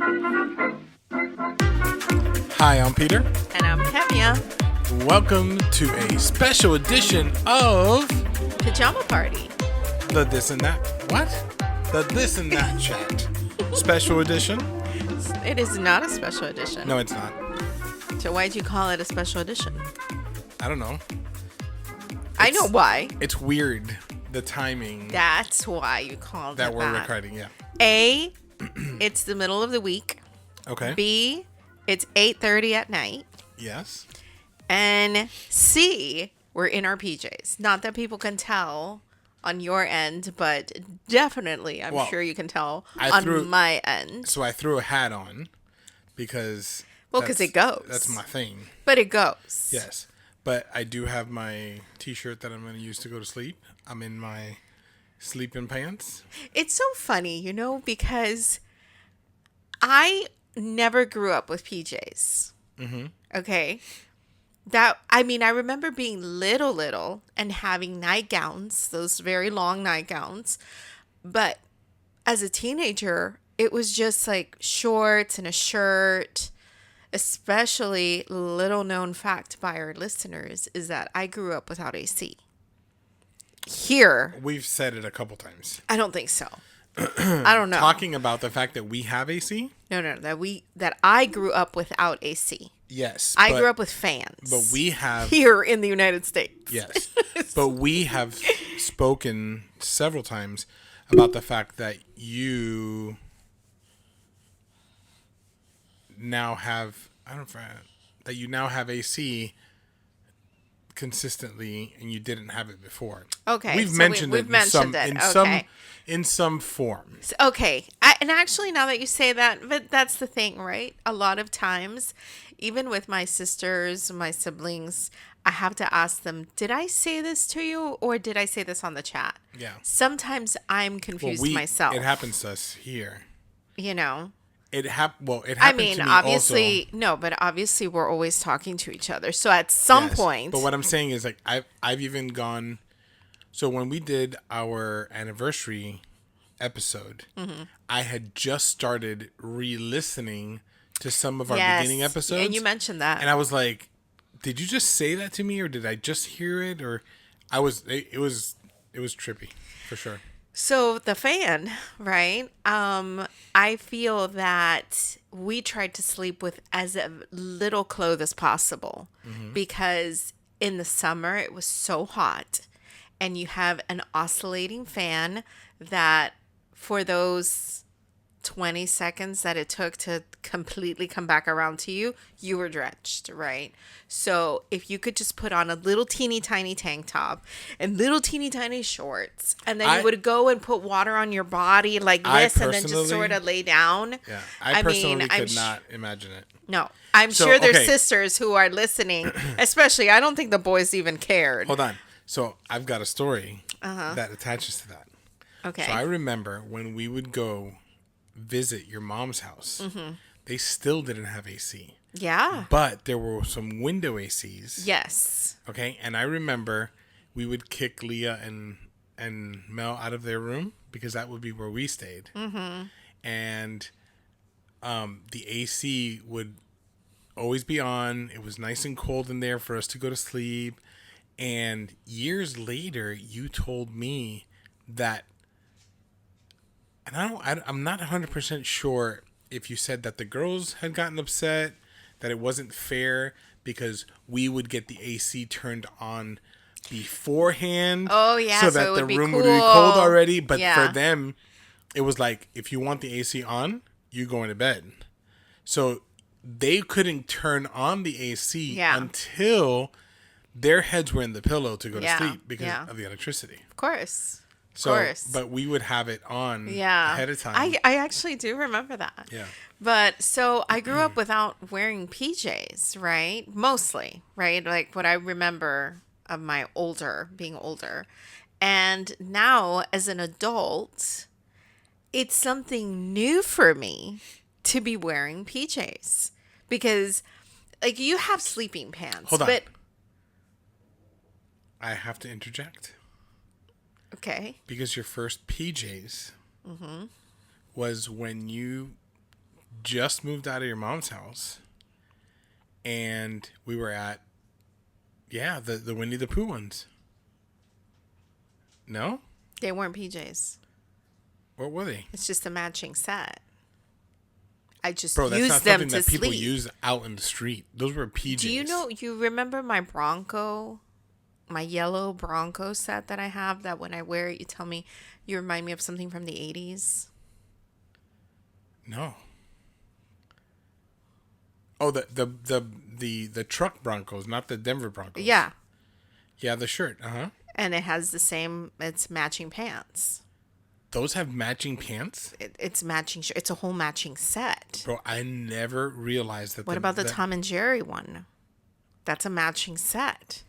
Hi, I'm Peter. And I'm Kemia. Welcome to a special edition of Pajama Party. the This and That. What? The This and That Chat. Special edition? It is not a special edition. No, it's not. So why'd you call it a special edition? I don't know. I know why. It's weird, the timing That's why you called that it we're that. recording. Yeah. A, it's the middle of the week. Okay. B, it's 8:30 at night. Yes. And C, we're in our PJs. Not that people can tell on your end, but definitely I'm Well, sure you can tell I on threw- my end. So I threw a hat on because... Well, 'cause it goes. That's my thing. But it goes. Yes. But I do have my t-shirt that I'm going to use to go to sleep. I'm in my sleeping pants. It's so funny, because I never grew up with PJs. Mm-hmm. Okay. I remember being little and having nightgowns, those very long nightgowns. But as a teenager, it was just like shorts and a shirt. Especially, little known fact by our listeners is that I grew up without AC. Here, We've said it a couple times. I don't think so. I don't know. Talking about the fact that we have AC? No, that I grew up without AC. Yes. I grew up with fans. But we have... here in the United States. Yes. But we have spoken several times about the fact that you now have... that you now have AC consistently and you didn't have it before. Okay, We've so mentioned we've it mentioned it. Okay. in some form. Okay. And actually, now that you say that, but that's the thing, right? A lot of times, even with my sisters, my siblings, I have to ask them, did I say this to you or did I say this on the chat? Yeah. Sometimes I'm confused myself. It happens to us here. It happened to me obviously, also. no, but obviously we're always talking to each other. So at some Yes, point. But what I'm saying is, like, I've even gone. So when we did our anniversary episode, Mm-hmm. I had just started re-listening to some of our Yes, beginning episodes, and you mentioned that. and I was like, "Did you just say that to me, or did I just hear it?" Or I was. It was trippy, for sure. So the fan, right? I feel that we tried to sleep with as little clothes as possible because in the summer it was so hot and you have an oscillating fan that for those 20 seconds that it took to completely come back around to you, you were drenched, right? So if you could just put on a little teeny tiny tank top and little teeny tiny shorts, and then you would go and put water on your body like this and then just sort of lay down. Yeah, I personally could not imagine it. No, I'm sure there's sisters who are listening, especially, I don't think the boys even cared. Hold on. So I've got a story that attaches to that. Okay. So I remember when we would go visit your mom's house, they still didn't have AC. Yeah. But there were some window ACs. Yes. Okay. And I remember we would kick Leah and Mel out of their room because that would be where we stayed. Mm-hmm. And the AC would always be on. It was nice and cold in there for us to go to sleep. And years later, you told me that, and I'm not 100% sure if you said that the girls had gotten upset, that it wasn't fair because we would get the AC turned on beforehand. Oh, yeah, so so that it would the be room would be cold cool. already. But Yeah. for them, it was like, if you want the AC on, you go into bed. So they couldn't turn on the AC until their heads were in the pillow to go to sleep because of the electricity. Of course. So, but we would have it on ahead of time. I actually do remember that. Yeah. But so I grew up without wearing PJs, right? Mostly, right? Like what I remember of my being older. And now as an adult, it's something new for me to be wearing PJs because like you have sleeping pants. Hold on. But I have to interject. Okay. Because your first PJs was when you just moved out of your mom's house, and we were at, the Winnie the Pooh ones. No? They weren't PJs. What were they? It's just a matching set. I just Bro, that's used not them something to that people sleep. use out in the street. Those were PJs. Do you remember my Bronco, my yellow Bronco set that I have, that when I wear it, you tell me you remind me of something from the 80s? No. Oh, the truck Broncos, not the Denver Broncos. Yeah. Yeah, the shirt. Uh-huh. And it has it's matching pants. Those have matching pants? It's matching. It's a whole matching set. Bro, I never realized that. What about the Tom and Jerry one? That's a matching set.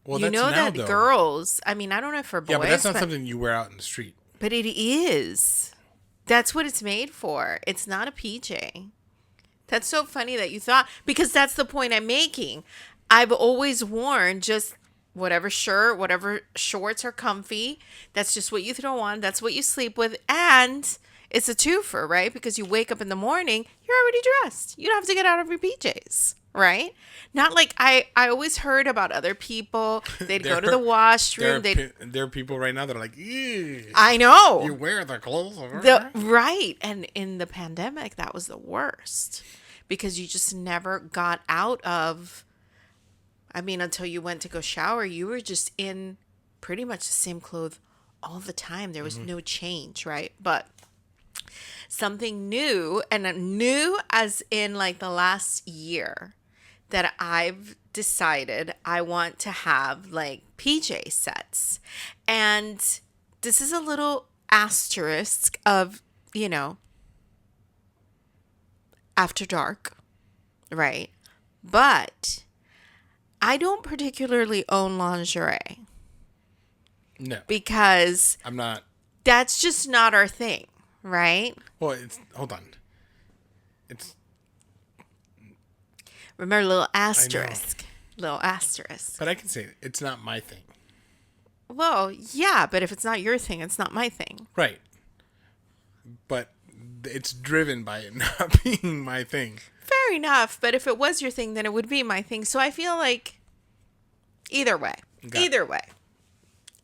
Well, You that's know now, that though. girls, I mean, I don't know for boys, Yeah, but that's not something you wear out in the street. but it is. That's what it's made for. It's not a PJ. That's so funny that you thought, because that's the point I'm making. I've always worn just whatever shirt, whatever shorts are comfy. That's just what you throw on. That's what you sleep with. And it's a twofer, right? Because you wake up in the morning, you're already dressed. You don't have to get out of your PJs, right? Not like I always heard about other people. They'd go to the washroom. There are people right now that are like, ew. I know. You wear the clothes. Right. And in the pandemic, that was the worst, because you just never got out of, I mean, until you went to go shower, you were just in pretty much the same clothes all the time. There was no change, right? But something new, and new as in like the last year, that I've decided I want to have like PJ sets. And this is a little asterisk of, after dark, right? But I don't particularly own lingerie No. because I'm not. that's just not our thing, right? Well, hold on. Remember, little asterisk. Little asterisk. But I can say it's not my thing. Well, yeah, but if it's not your thing, it's not my thing. Right. But it's driven by it not being my thing. Fair enough, but if it was your thing, then it would be my thing. So I feel like either way. Got it. Either way.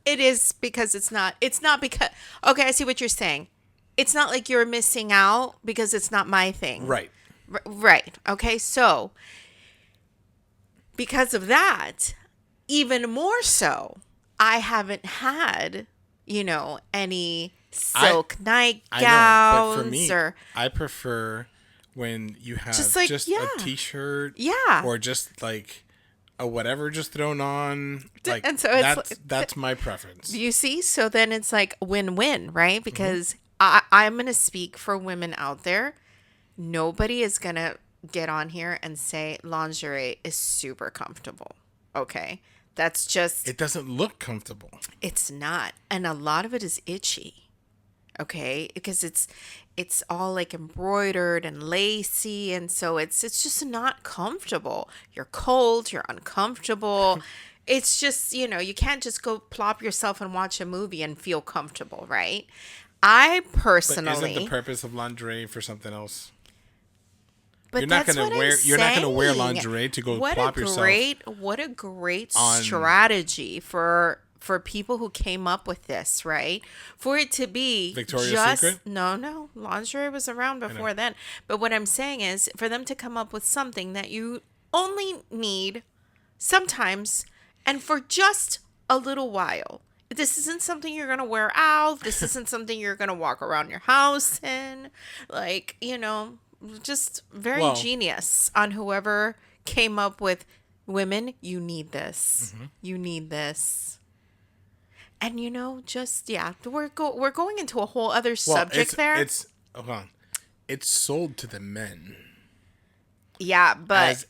It is because it's not because, okay, I see what you're saying. It's not like you're missing out because it's not my thing. Right. Right. Okay, so because of that, even more so, I haven't had, any silk nightgowns I know, but for me, or I prefer when you have Just just, like, yeah. a t-shirt, Yeah. or just like a whatever just thrown on. Like, and so it's that's my preference. you see, so then it's like win-win, right? Because Mm-hmm. I'm going to speak for women out there. Nobody is going to get on here and say lingerie is super comfortable. Okay? That's just, It doesn't look comfortable. it's not. And a lot of it is itchy. Okay? Because it's all like embroidered and lacy, and so it's just not comfortable. You're cold, you're uncomfortable. It's just, you can't just go plop yourself and watch a movie and feel comfortable, right? I But personally, isn't the purpose of lingerie for something else? but You're not that's gonna what wear- I'm you're not gonna wear saying. lingerie to go What plop a yourself what a great on- strategy for people who came up with this, right? For it to be Victoria's just Secret? no, lingerie was around before then. But what I'm saying is, for them to come up with something that you only need sometimes and for just a little while. This isn't something you're going to wear out. This isn't something you're going to walk around your house in. Like, just very Well- genius on whoever came up with, women, you need this. You need this. And we're going into a whole other subject there. Hold on. It's sold to the men Yeah, but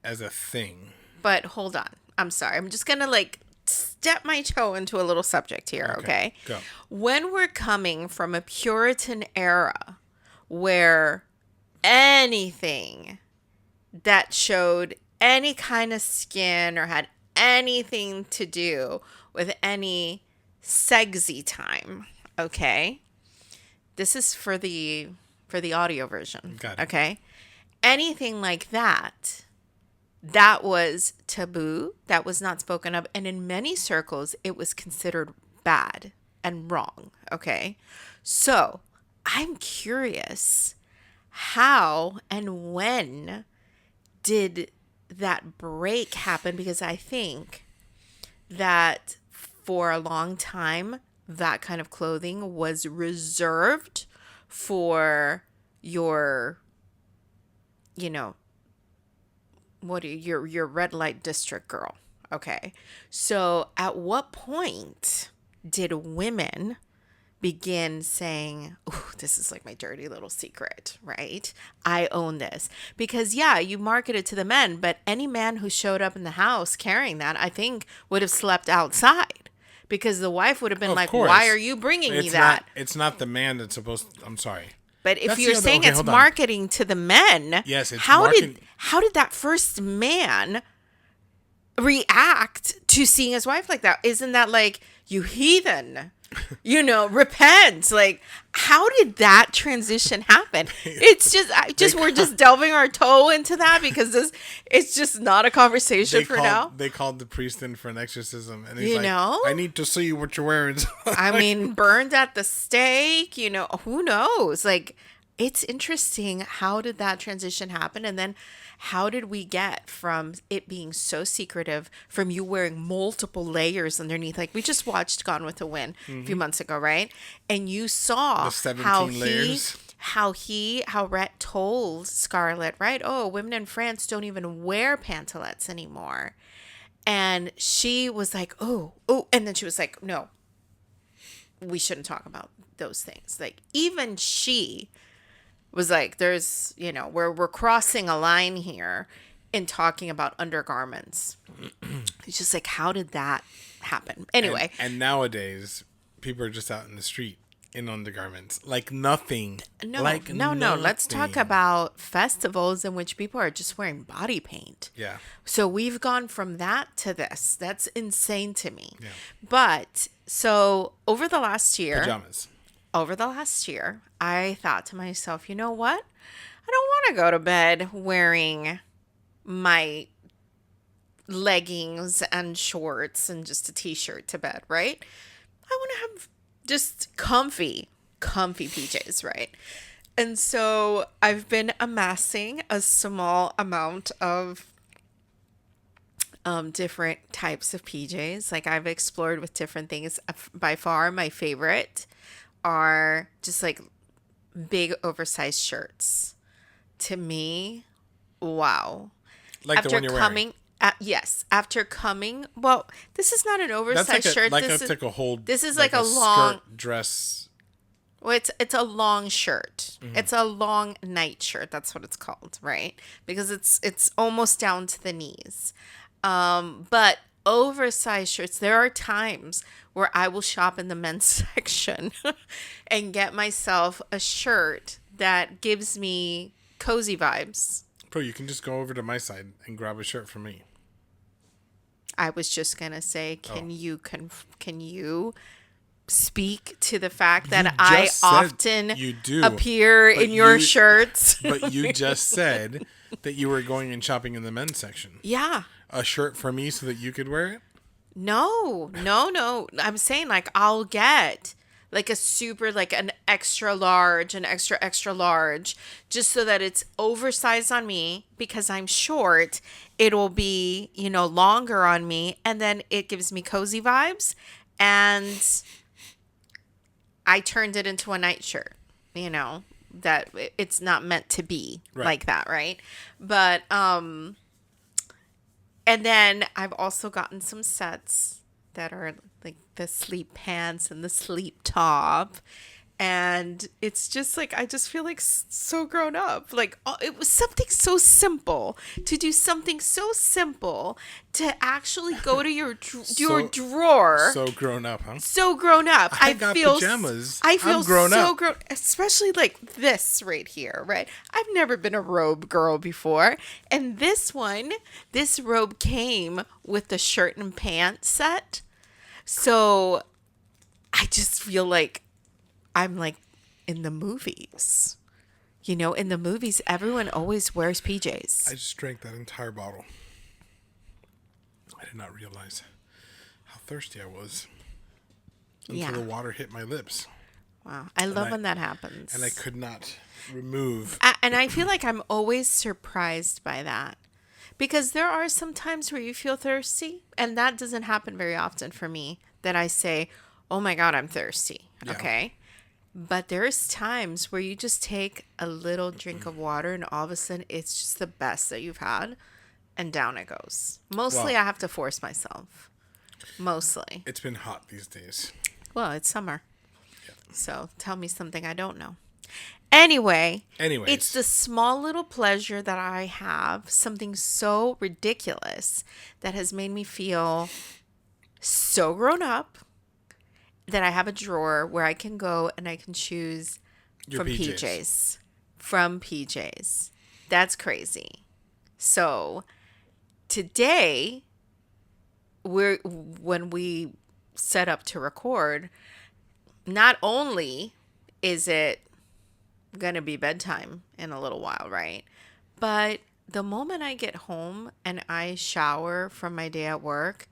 as a thing. But hold on. I'm sorry. I'm just going to step my toe into a little subject here, okay? Go. When we're coming from a Puritan era where anything that showed any kind of skin or had anything to do with any sexy time, okay? This is for the for the audio version. Got it. Okay. Anything like that, that was taboo. That was not spoken of. And in many circles, it was considered bad and wrong. Okay. So I'm curious, how and when did that break happen? Because I think that for a long time, that kind of clothing was reserved for your, you know, your red light district girl. Okay. So at what point did women begin saying, oh, this is like my dirty little secret, right? I own this. Because yeah, you market it to the men, but any man who showed up in the house carrying that, I think would have slept outside, because the wife would have been like, course. why are you bringing me that? It's not the man that's supposed I'm sorry. But if That's you're the other- saying okay, it's hold on. marketing to the men, Yes, it's how marketing- did that first man react to seeing his wife like that? Isn't that like, you heathen? Repent. Like, how did that transition happen? It's just we're just delving our toe into that, because it's just not a conversation now. They called the priest in for an exorcism, and he's You like, know? I need to see what you're wearing. I mean, burned at the stake, who knows? Like, it's interesting. How did that transition happen? And then how did we get from it being so secretive, from you wearing multiple layers underneath? Like, we just watched Gone with the Wind a few months ago, right? And you saw The 17 how layers. how Rhett told Scarlett, right? Oh, women in France don't even wear pantalettes anymore. And she was like, oh. And then she was like, no, we shouldn't talk about those things. Like, even she was like, there's, we're crossing a line here in talking about undergarments. It's just like, how did that happen? Anyway. And nowadays, people are just out in the street in undergarments. Like nothing. No. Like Let's talk nothing. about festivals in which people are just wearing body paint. Yeah. So we've gone from that to this. That's insane to me. Yeah. But so over the last year, Pajamas. I thought to myself, you know what? I don't want to go to bed wearing my leggings and shorts and just a t-shirt to bed, right? I want to have just comfy PJs, right? And so I've been amassing a small amount of different types of PJs. Like, I've explored with different things. By far, my favorite are just like big oversized shirts. To me, wow. Like the one you're wearing. Yes, after coming, well, this is not an oversized That's shirt. That's like a whole. This is like a long skirt dress. Well, it's a long shirt. Mm-hmm. It's a long night shirt. That's what it's called, right? Because it's almost down to the knees. But oversized shirts, there are times where I will shop in the men's section and get myself a shirt that gives me cozy vibes. Bro, you can just go over to my side and grab a shirt from me. I was just gonna say, can you speak to the fact that I often you do appear in your shirts? But you just said that you were going and shopping in the men's section. Yeah. A shirt for me so that you could wear it? No. I'm saying, like, I'll get like a super, like an extra large, an extra large, just so that it's oversized on me because I'm short. It'll be, longer on me, and then it gives me cozy vibes. And I turned it into a nightshirt, that it's not meant to be like that, right? But, and then I've also gotten some sets that are like the sleep pants and the sleep top. And it's just like, I just feel like so grown up. Like, it was something so simple to do, something so simple to actually go to your drawer. So grown up, huh? So grown up. I got pajamas. I feel I'm grown so up. grown, especially like this right here, right? I've never been a robe girl before. And this robe came with the shirt and pants set. So I just feel like I'm like in the movies. You know, in the movies, everyone always wears PJs. I just drank that entire bottle. I did not realize how thirsty I was until the water hit my lips. Wow. I love when that happens. And I could not remove. And I feel like I'm always surprised by that. Because there are some times where you feel thirsty, and that doesn't happen very often for me, that I say, oh my God, I'm thirsty. Yeah. Okay. But there's times where you just take a little drink of water and all of a sudden it's just the best that you've had, and down it goes. Mostly I have to force myself. Mostly. It's been hot these days. Well, it's summer. Yeah. So tell me something I don't know. Anyways, it's the small little pleasure that I have, something so ridiculous that has made me feel so grown up, that I have a drawer where I can go and I can choose from PJs. From PJs. That's crazy. So today, when we set up to record, not only is it going to be bedtime in a little while, right? But the moment I get home and I shower from my day at work,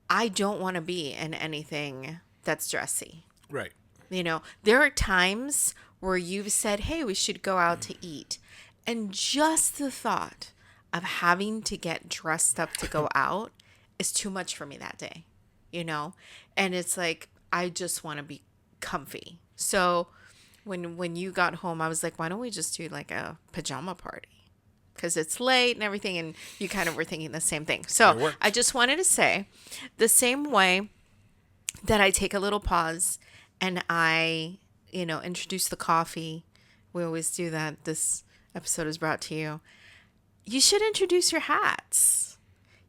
I don't want to be in anything that's dressy. Right. You know, there are times where you've said, hey, we should go out to eat. And just the thought of having to get dressed up to go out is too much for me that day, you know? And it's like, I just want to be comfy. So when you got home, I was like, why don't we just do like a pajama party? Because it's late and everything, and you kind of were thinking the same thing. So I just wanted to say, the same way that I take a little pause and I, introduce the coffee. We always do that. This episode is brought to you. You should introduce your hats.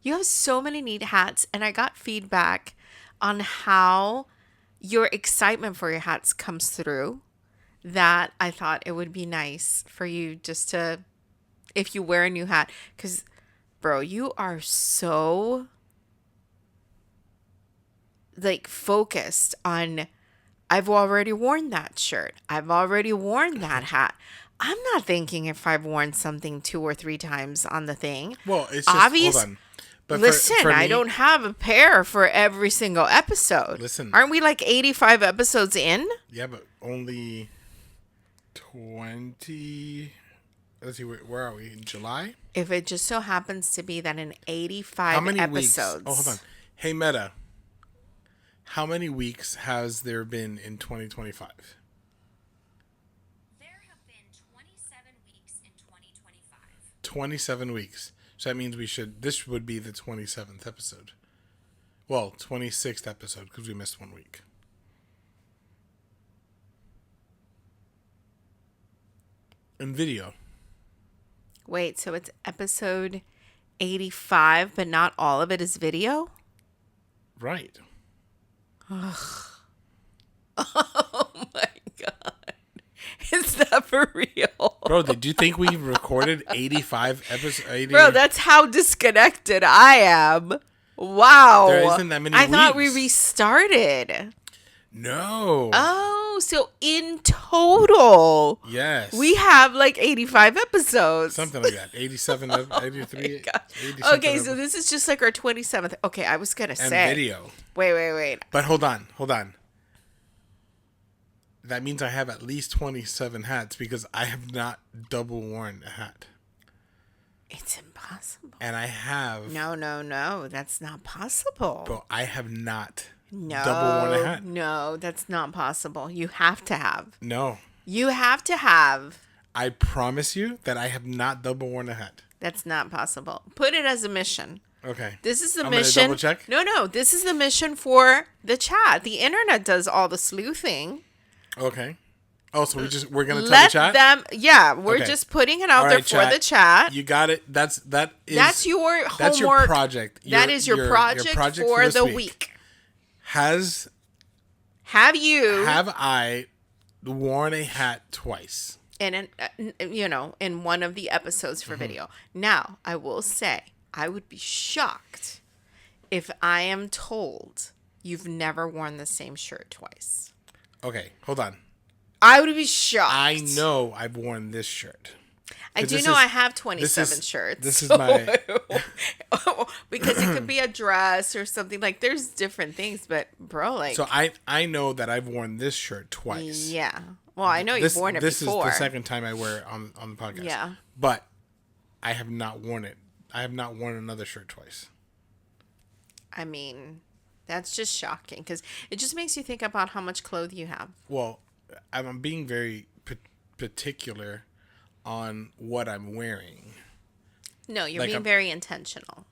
You have so many neat hats, and I got feedback on how your excitement for your hats comes through, that I thought it would be nice for you just to, if you wear a new hat, because, bro, you are so, focused on, I've already worn that shirt. I've already worn that hat. I'm not thinking if I've worn something 2 or 3 times on the thing. Well, it's just, hold on. But listen, for me, I don't have a pair for every single episode. Listen. Aren't we 85 episodes in? Yeah, but only 20... Let's see, where are we? In July? If it just so happens to be that in 85 how many episodes... Weeks? Oh, hold on. Hey, Meta. How many weeks has there been in 2025? There have been 27 weeks in 2025. 27 weeks. So that means this would be the 27th episode. Well, 26th episode, because we missed 1 week. In video. Wait, so it's episode 85, but not all of it is video? Right. Ugh. Oh my God. Is that for real? Bro, did you think we recorded 85 episodes? Bro, that's how disconnected I am. Wow. There isn't that many I weeks. thought we restarted. No. Oh, so in total, yes, we have 85 episodes. Something like that. 87, 83. Oh okay, so this is just our 27th. Okay, I was gonna say video. Wait. But hold on. That means I have at least 27 hats because I have not double worn a hat. It's impossible. And I have. No, that's not possible. Bro, I have not. Double worn a hat. No, that's not possible. You have to have. No. You have to have. I promise you that I have not double worn a hat. That's not possible. Put it as a mission. Okay. This is the I'm mission. Double check? No. This is the mission for the chat. The internet does all the sleuthing. Okay. Oh, so we're gonna tell the chat? We're just putting it out there for the chat. You got it. That's your homework. That's your project. That is your project for the week. Have I worn a hat twice? In one of the episodes for video. Now, I will say, I would be shocked if I am told you've never worn the same shirt twice. Okay, hold on. I would be shocked. I know I've worn this shirt. I 'Cause do this know is- I have 27 is- shirts. this is my- because it could be a dress or something. Like, there's different things, but bro, like, So I know that I've worn this shirt twice. yeah. Well, I know you've worn it this before. is the second time I wear it on the podcast. Yeah. But I have not worn it. I have not worn another shirt twice. I mean, that's just shocking because it just makes you think about how much clothes you have. Well, I'm being very particular on what I'm wearing. No, you're Like being I'm- very intentional.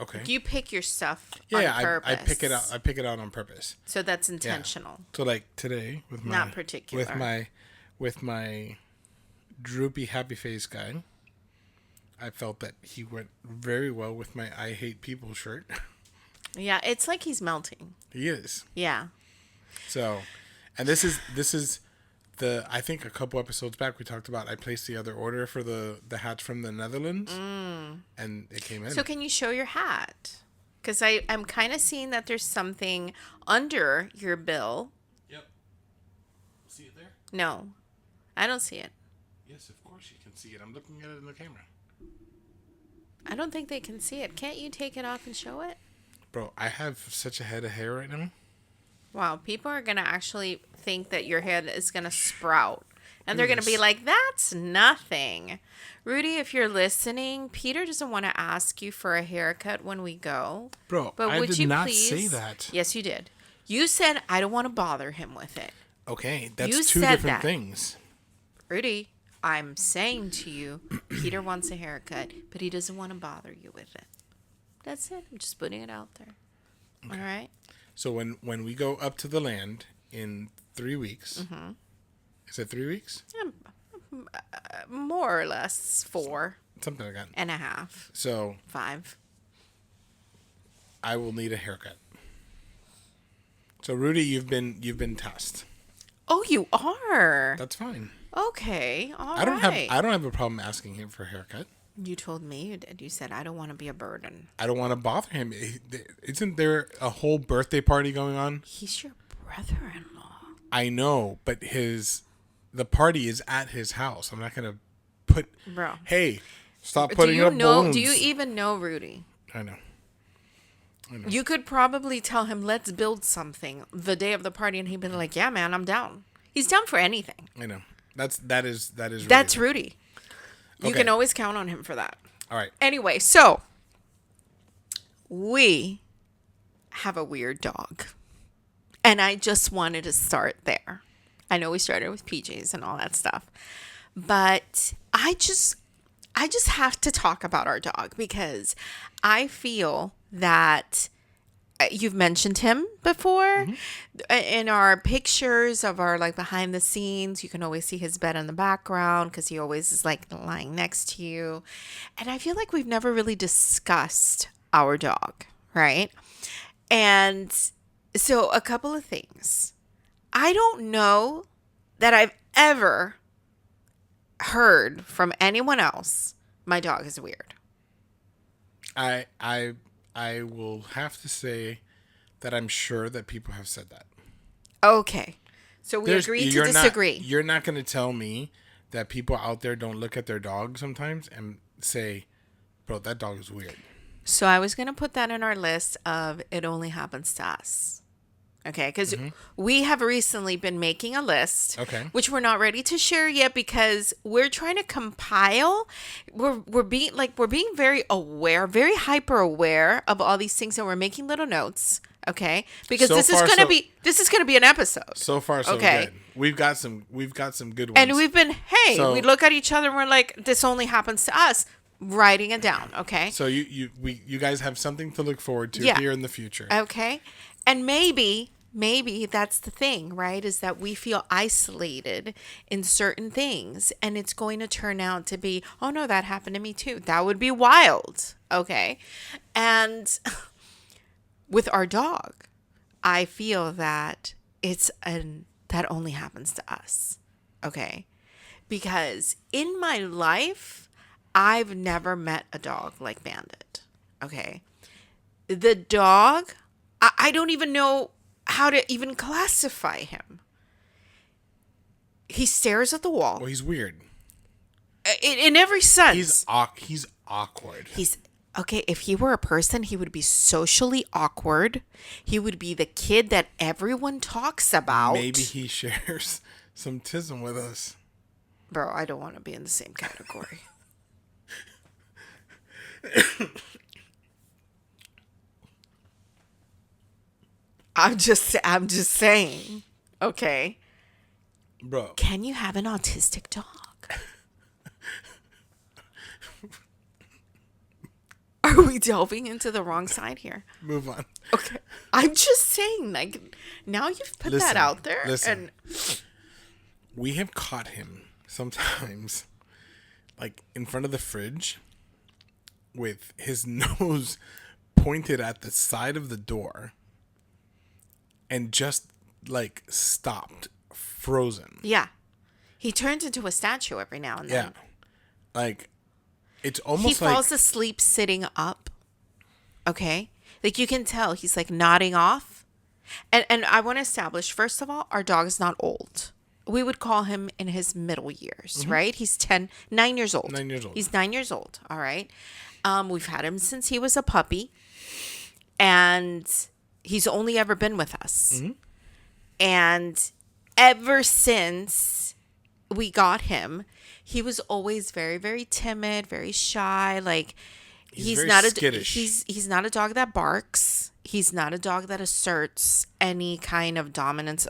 Okay. You pick your stuff Yeah, on purpose. I pick it out. I pick it out on purpose. So that's Yeah. intentional. So like today with my Not particular. with my droopy happy face guy, I felt that he went very well with my I hate people shirt. Yeah, it's like he's melting. He is. Yeah. So, and this is the I think a couple episodes back we talked about I placed the other order for the hats from the Netherlands and it came in. So can you show your hat? Because I'm kind of seeing that there's something under your bill. Yep. See it there? No, I don't see it. Yes, of course you can see it. I'm looking at it in the camera. I don't think they can see it. Can't you take it off and show it? Bro, I have such a head of hair right now. Wow, people are going to actually think that your head is going to sprout. And they're going to be Yes. like, that's nothing. Rudy, if you're listening, Peter doesn't want to ask you for a haircut when we go. Bro, But I would did you not please? say that. Yes, you did. You said, I don't want to bother him with it. Okay, that's You two said different that. things. Rudy, I'm saying to you, Peter wants a haircut, but he doesn't want to bother you with it. That's it. I'm just putting it out there. All right? So when we go up to the land in 3 weeks, is it 3 weeks? More or less 4 Something like that. and a half, So 5. I will need a haircut. So Rudy, you've been tasked. Oh, you are? That's fine. Okay. All I don't right. have a problem asking him for a haircut. You told me you did. You said, I don't want to be a burden. I don't want to bother him. Isn't there a whole birthday party going on? He's your brother-in-law. I know, but the party is at his house. I'm not gonna put. Bro. Hey, stop Do putting you up know? balloons. Do you even know Rudy? I know. You could probably tell him, let's build something the day of the party, and he'd be like, yeah, man, I'm down. He's down for anything. I know. That is. That's Rudy. You Okay. can always count on him for that. All right. Anyway, so we have a weird dog. And I just wanted to start there. I know we started with PJs and all that stuff. But I just have to talk about our dog because I feel that you've mentioned him before in our pictures of our like behind the scenes. You can always see his bed in the background because he always is like lying next to you. And I feel like we've never really discussed our dog, right? And so a couple of things. I don't know that I've ever heard from anyone else my dog is weird. I will have to say that I'm sure that people have said that. Okay. So we agree to you're disagree. You're not going to tell me that people out there don't look at their dog sometimes and say, "Bro, that dog is weird." So I was going to put that in our list of it only happens to us. Okay, because we have recently been making a list, Okay. which we're not ready to share yet because we're trying to compile. We're being very aware, very hyper aware of all these things, and we're making little notes. Okay, because So this is far, gonna so- be an episode. So far, so Okay. good. We've got some good ones. And we've been, So- we look at each other and we're like, this only happens to us. Writing it down, okay? So you guys have something to look forward to Yeah. here in the future. Okay. And maybe that's the thing, right? Is that we feel isolated in certain things and it's going to turn out to be, oh no, that happened to me too. That would be wild. Okay. And with our dog, I feel that that only happens to us. Okay. Because in my life, I've never met a dog like Bandit. Okay. The dog, I don't even know how to even classify him. He stares at the wall Well, he's weird. in every sense. He's awkward. He's okay. If he were a person, he would be socially awkward. He would be the kid that everyone talks about. Maybe he shares some tism with us. Bro, I don't want to be in the same category. I'm just saying. Okay. Bro. Can you have an autistic dog? Are we delving into the wrong side here? Move on. Okay. I'm just saying, like, now you've put that out there. Listen. And We have caught him sometimes, like, in front of the fridge with his nose pointed at the side of the door and just, like, stopped, frozen. yeah. He turns into a statue every now and then. Yeah. Like, it's He almost like... falls asleep sitting up. Okay? Like, you can tell he's, like, nodding off. And I want to establish, first of all, our dog is not old. We would call him in his middle years, right? He's 9 years old. 9 years old. He's 9 years old, all right? We've had him since he was a puppy. And he's only ever been with us. And ever since we got him, he was always very, very timid, very shy. Like, he's very not skittish. he's not a dog that barks. He's not a dog that asserts any kind of dominance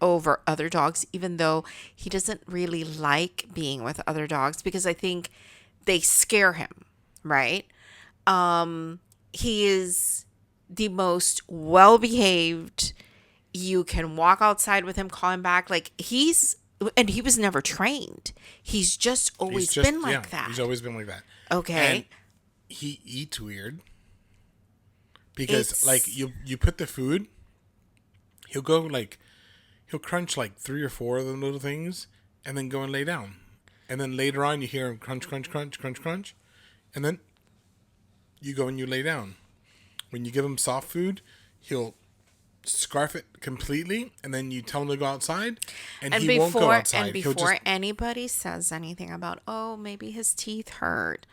over other dogs, even though he doesn't really like being with other dogs because I think they scare him, right? He is the most well-behaved. You can walk outside with him, call him back. Like, and he was never trained. He's just always been like that. He's always been like that. Okay. And he eats weird. Because, It's- like, you put the food, he'll crunch, like, 3 or 4 of the little things, and then go and lay down. And then later on, you hear him crunch, crunch, crunch, crunch, crunch. And then you go and you lay down. When you give him soft food, he'll scarf it completely, and then you tell him to go outside, and he won't go outside. And before anybody says anything about, oh, maybe his teeth hurt,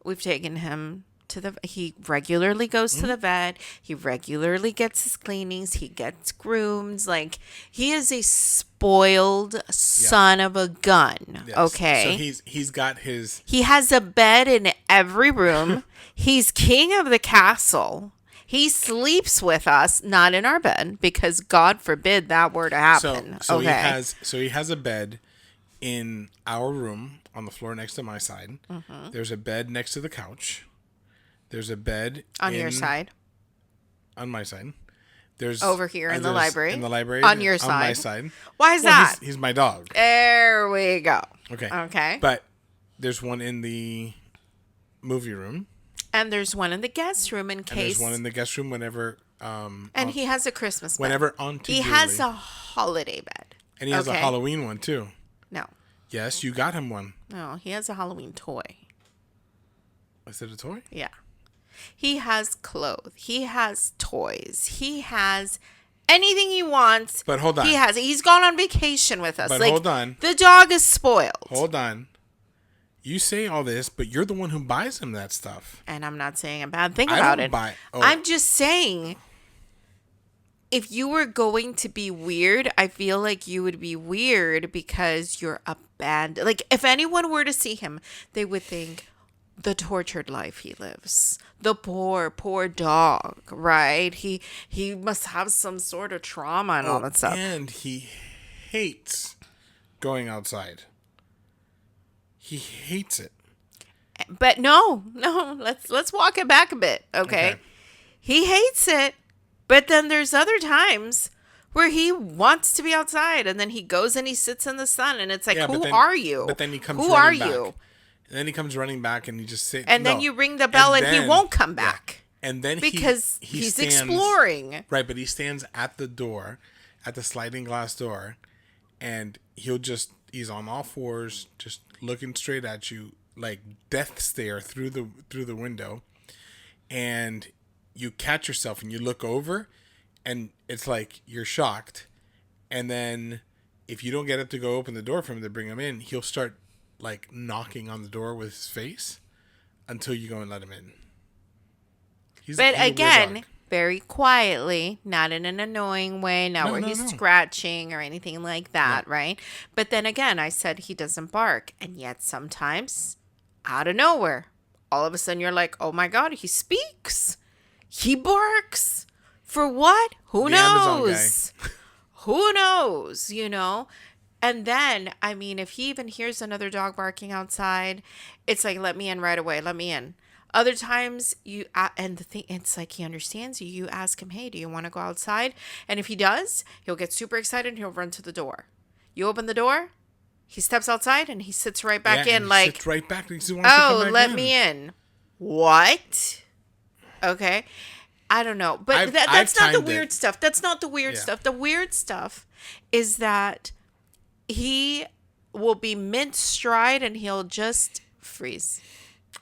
we've taken him to he regularly goes to the vet. He regularly gets his cleanings. He gets groomed. Like, he is a spoiled son of a gun. Yes. Okay. So he's got his... He has a bed in every room. He's king of the castle. He sleeps with us, not in our bed, because God forbid that were to happen. So okay. he has a bed in our room on the floor next to my side. There's a bed next to the couch. There's a bed on your side. On my side. There's over here in the library. In the library. On your On side. my side. Why is that? He's my dog. There we go. Okay. Okay. But there's one in the movie room. And there's one in the guest room in And case. there's one in the guest room whenever... and he has a Christmas bed. whenever Auntie He Julie, has a holiday bed. and he has a Halloween one too. No. Yes, you got him one. No, he has a Halloween toy. Is it a toy? Yeah. He has clothes. He has toys. He has anything he wants. But hold on. He's gone on vacation with us. But like, hold on. The dog is spoiled. Hold on. You say all this, but you're the one who buys him that stuff. And I'm not saying a bad thing I about don't it. buy- oh. I'm just saying, if you were going to be weird, I feel like you would be weird because you're abandoned. Like, if anyone were to see him, they would think the tortured life he lives. The poor dog, right? He must have some sort of trauma and all that stuff. And he hates going outside. He hates it. But no, let's walk it back a bit, okay? He hates it, but then there's other times where he wants to be outside, and then he goes and he sits in the sun, and it's like, Yeah, who are you? But then he comes Who are running back. you? And then he comes running back and he just sits. And then you ring the bell and he won't come back. And then Because he he's stands, exploring. Right, but he stands at the door, at the sliding glass door, and he's on all fours, just looking straight at you, like death stare through the window. And you catch yourself and you look over, and it's like you're shocked. And then if you don't get up to go open the door for him to bring him in, he'll start like knocking on the door with his face until you go and let him in. But he's a weird again, dog. very quietly, not in an annoying way, not No, where no, he's no. scratching or anything like that, right? But then again, I said he doesn't bark. And yet sometimes, out of nowhere, all of a sudden you're like, oh my God, he speaks. He barks. For what? Who The Amazon knows? Who knows, you know? And then, I mean, if he even hears another dog barking outside, it's like, let me in right away. Let me in. Other times, and the thing, it's like he understands you. You ask him, hey, do you want to go outside? And if he does, he'll get super excited and he'll run to the door. You open the door, he steps outside and he sits right back Yeah, in and he like, sits right back. He wants to come oh, back let in. me in. What? Okay. I don't know. But I've that's not the timed it. weird stuff. That's not the weird Yeah. stuff. The weird stuff is that he will be mid-stride and he'll just freeze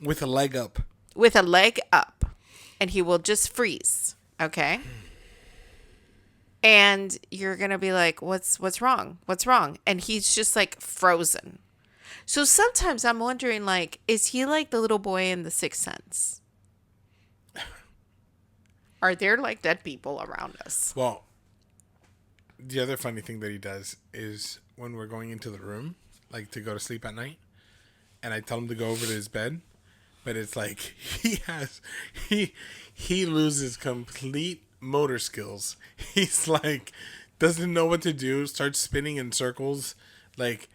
With a leg up. with a leg up. And he will just freeze. Okay? And you're going to be like, what's wrong? What's wrong? And he's just like frozen. So sometimes I'm wondering, like, is he like the little boy in The Sixth Sense? Are there like dead people around us? Well, the other funny thing that he does is when we're going into the room, like to go to sleep at night, and I tell him to go over to his bed, but it's like he loses complete motor skills. He's like doesn't know what to do, starts spinning in circles, like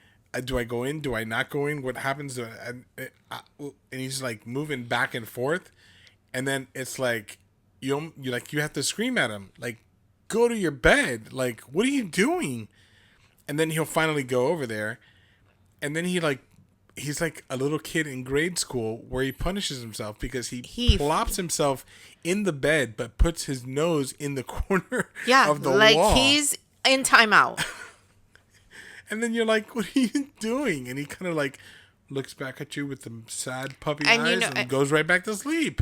do I go in? Do I not go in? What happens? And he's like moving back and forth, and then it's like you have to scream at him, like go to your bed, like what are you doing? And then he'll finally go over there, and then he's like a little kid in grade school where he punishes himself because he plops himself in the bed but puts his nose in the corner of the like wall. he's in timeout. And then you're like, what are you doing? And he kind of like looks back at you with the sad puppy And you eyes know, and goes right back to sleep.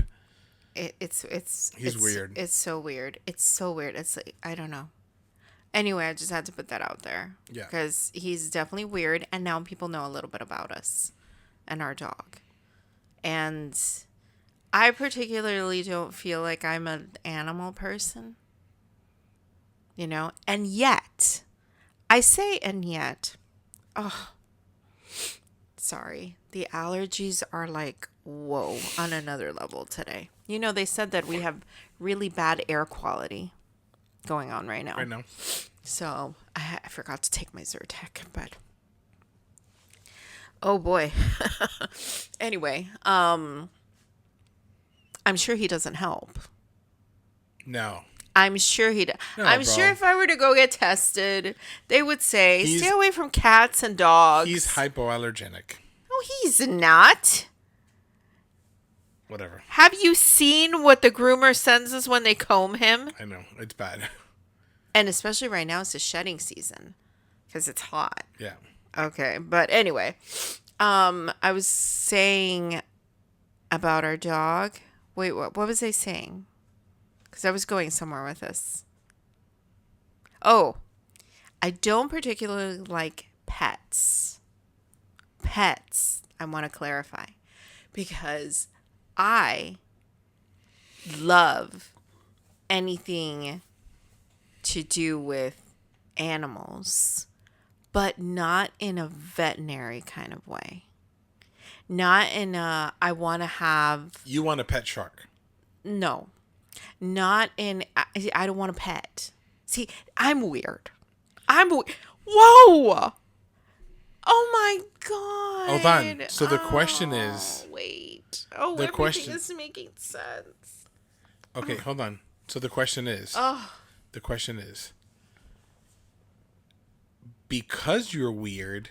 It's weird. It's so weird. It's so weird. It's like, I don't know. Anyway, I just had to put that out there. Yeah. Because he's definitely weird, and now people know a little bit about us and our dog. And I particularly don't feel like I'm an animal person. You know? And yet, I say and yet, sorry. The allergies are like, whoa, on another level today. You know, they said that we have really bad air quality going on right now. Right now. So I forgot to take my Zyrtec, but oh boy. Anyway, I'm sure he doesn't help. No. I'm sure he does. No, I'm bro. sure if I were to go get tested, they would say, He's- stay away from cats and dogs. He's hypoallergenic. No, he's not. Whatever. Have you seen what the groomer sends us when they comb him? I know. It's bad. And especially right now, it's the shedding season because it's hot. Yeah. Okay, but anyway, I was saying about our dog. Wait, what was I saying? Because I was going somewhere with this. Oh, I don't particularly like pets. Pets, I want to clarify. Because I love anything to do with animals, but not in a veterinary kind of way. Not in a, I want to have, You want a pet shark. no. Not in, I don't want a pet. See, I'm weird. Whoa! Oh my God. Hold on. So the question is, Wait. Oh, the everything question- is making sense. okay, hold on. So the question is, because you're weird,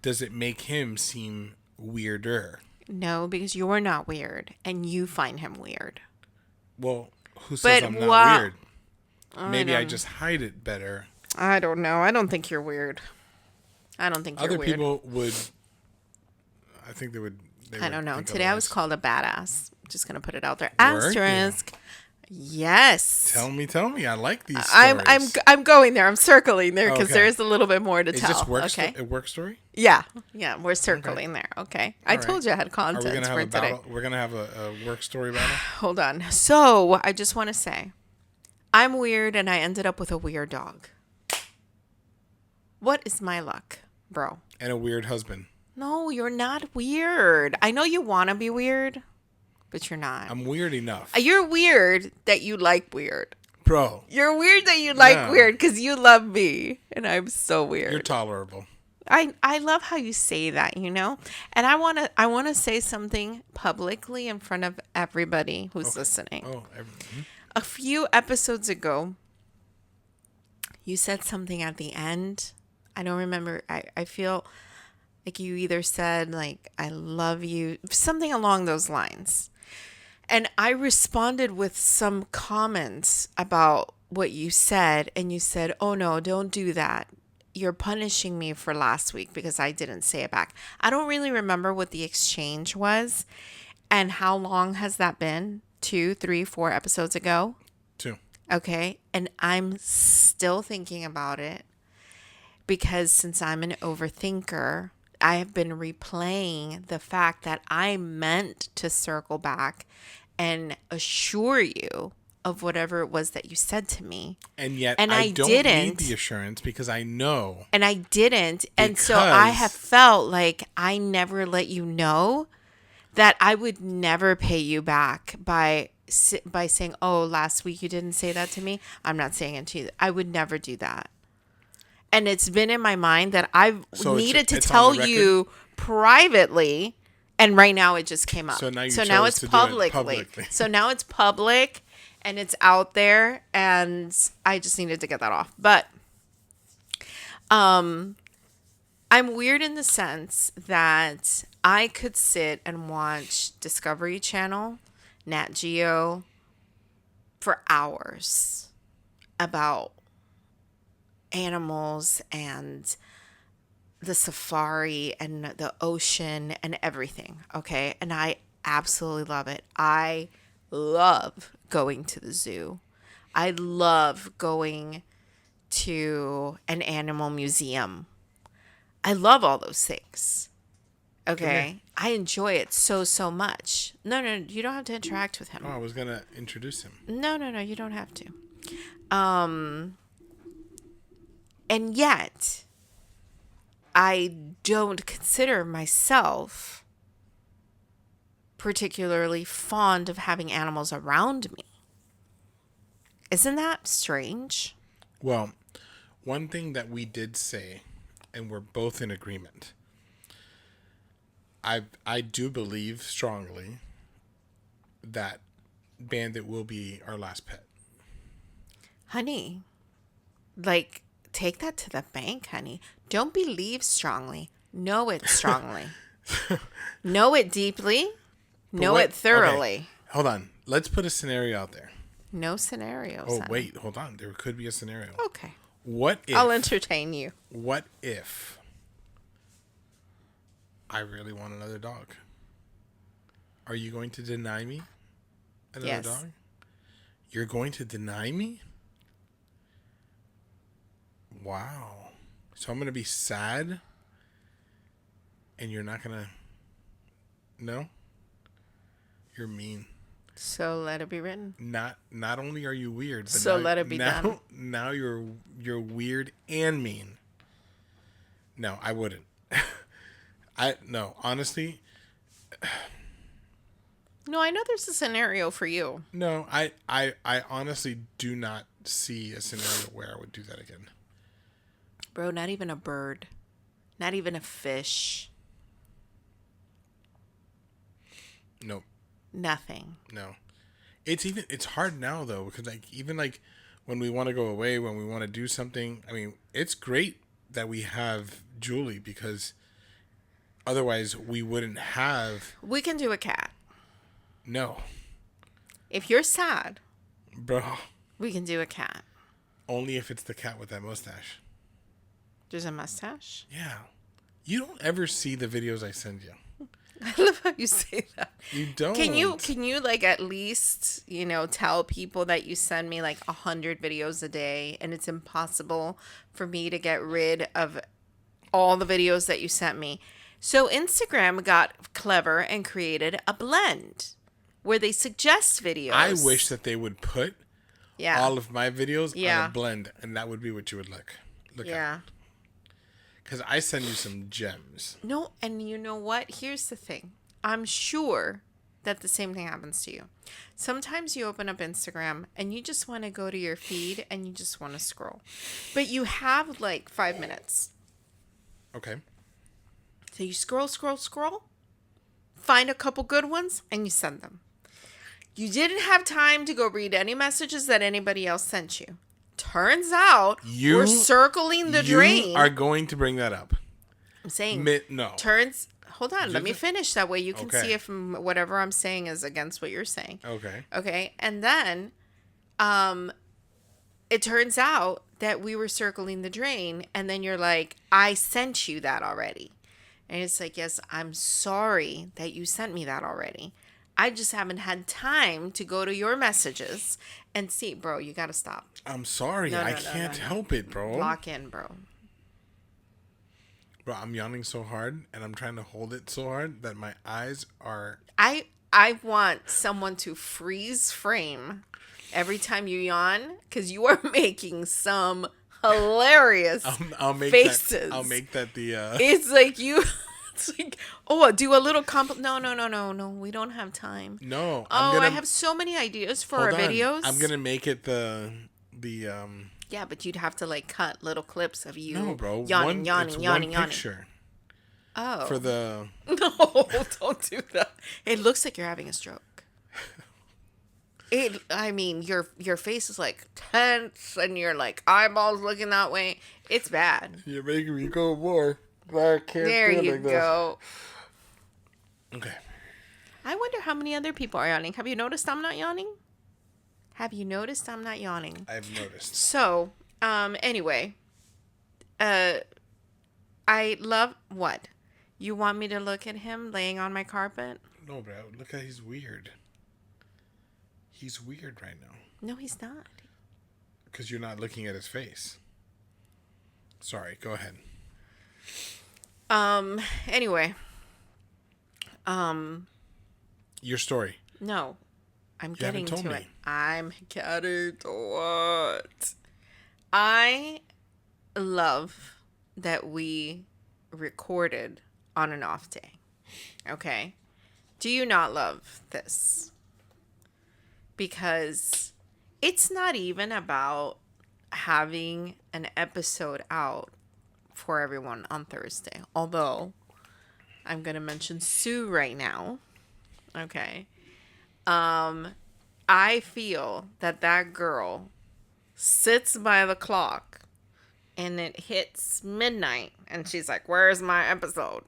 does it make him seem weirder? No, because you're not weird and you find him weird. Well, who says But I'm not wha- weird? Maybe I just hide it better. I don't know. I don't think you're weird. I don't think you're Other weird. people would. I think they would. I don't know. think Today I was otherwise. called a badass. Just going to put it out there. Were you? Asterisk. Yes. Tell me. I like these stories. I'm going there. I'm circling there because Okay. there is a little bit more to Is tell. this Okay. a work story? Yeah. Yeah. We're circling there. Okay. I All right. told you I had Are we content gonna have for a today. battle? We're gonna have a work story battle. Hold on. So I just want to say, I'm weird, and I ended up with a weird dog. What is my luck, bro? And a weird husband. No, you're not weird. I know you want to be weird, but you're not. I'm weird enough, You're weird that you like weird. bro. You're weird that you like No. weird because you love me, and I'm so weird. You're tolerable. I love how you say that, you know? And I wanna say something publicly in front of everybody who's listening. Oh, A few episodes ago, you said something at the end. I don't remember. I feel like you either said like I love you, something along those lines. And I responded with some comments about what you said, and you said, "Oh no, don't do that. You're punishing me for last week because I didn't say it back." I don't really remember what the exchange was and how long has that been? 2, 3, 4 episodes ago? 2. Okay. And I'm still thinking about it because since I'm an overthinker, I have been replaying the fact that I meant to circle back and assure you of whatever it was that you said to me. And yet, And I I don't need didn't. the assurance because I know. And I didn't. And so I Because- have felt like I never let you know that I would never pay you back by saying, "Oh, last week you didn't say that to me. I'm not saying it to you." I would never do that. And it's been in my mind that I've So it's- needed to it's on tell the record? you privately, and right now it just came up. So now you now chose it's to do it publicly. publicly. So now it's public and it's out there, and I just needed to get that off. But I'm weird in the sense that I could sit and watch Discovery Channel, Nat Geo for hours about animals and the safari and the ocean and everything. Okay. And I absolutely love it. I love going to the zoo. I love going to an animal museum. I love all those things. Okay. I enjoy it so much. No, you don't have to interact with him. Oh, I was gonna introduce him. No, you don't have to. And yet, I don't consider myself particularly fond of having animals around me. Isn't that strange? Well, one thing that we did say, and we're both in agreement. I do believe strongly that Bandit will be our last pet. Honey, like, take that to the bank, honey. Don't believe strongly. Know it strongly. Know it deeply. Know what- it thoroughly. okay, hold on. Let's put a scenario out there. No scenarios. Oh, honey. wait. Hold on. There could be a scenario. Okay. What if... I'll entertain you. What if I really want another dog? Are you going to deny me another Yes. dog? You're going to deny me? Wow. So I'm going to be sad and you're not going to... No? You're mean. So let it be written. Not only are you weird, but So now, let it be now, done. Now you're weird and mean. No, I wouldn't. Honestly, No, I know there's a scenario for you. no, I honestly do not see a scenario where I would do that again. Bro, not even a bird. Not even a fish. Nope. Nothing. No. It's hard now though, because even when we want to go away, when we want to do something, I mean, it's great that we have Julie because otherwise we wouldn't have. We can do a cat. No, If you're sad, bro. we can do a cat. Only if it's the cat with that mustache. There's a mustache. Yeah. You don't ever see the videos I send you. I love how you say that. You don't. Can you like at least, tell people that you send me like 100 videos a day and it's impossible for me to get rid of all the videos that you sent me. So Instagram got clever and created a blend where they suggest videos. I wish that they would put yeah. all of my videos Yeah. on a blend, and that would be what you would look at. Yeah. Because I send you some gems. No, and you know what? Here's the thing. I'm sure that the same thing happens to you. Sometimes you open up Instagram and you just want to go to your feed and you just want to scroll. But you have like 5 minutes. Okay. So you scroll, find a couple good ones, and you send them. You didn't have time to go read any messages that anybody else sent you. Turns out we're circling the drain. You are going to bring that up. I'm saying No. Hold on, let me finish. That way you can Okay. see if whatever I'm saying is against what you're saying. Okay. Okay, and then it turns out that we were circling the drain, and then you're like, I sent you that already. And it's like, yes, I'm sorry that you sent me that already. I just haven't had time to go to your messages and see. Bro, you got to stop. I'm sorry. No, I no, can't no. help it, bro. Lock in, bro. Bro, I'm yawning so hard, and I'm trying to hold it so hard that my eyes are... I want someone to freeze frame every time you yawn, because you are making some hilarious I'll make faces. that. I'll make that the... It's like you... It's like, oh, do a little No. We don't have time. No. I have so many ideas for our Hold on. videos. I'm gonna make it the Yeah, but you'd have to like cut little clips of you no, bro. yawning. One picture Oh. for the... No, don't do that. It looks like you're having a stroke. Your face is like tense and your like eyeballs looking that way. It's bad. You're making me go more. I can't There do it you like this. go. Okay. I wonder how many other people are yawning. Have you noticed I'm not yawning? Have you noticed I'm not yawning? I've noticed. So, anyway, I love what? You want me to look at him laying on my carpet? No, bro. Look at he's weird. He's weird right now. No, he's not. Because you're not looking at his face. Sorry. Go ahead. Anyway. Your story. No. I'm You haven't getting told to me. it. I'm getting to what? I love that we recorded on an off day. Okay? Do you not love this? Because it's not even about having an episode out for everyone on Thursday. Although, I'm going to mention Sue right now. Okay? I feel that girl sits by the clock and it hits midnight and she's like, where's my episode?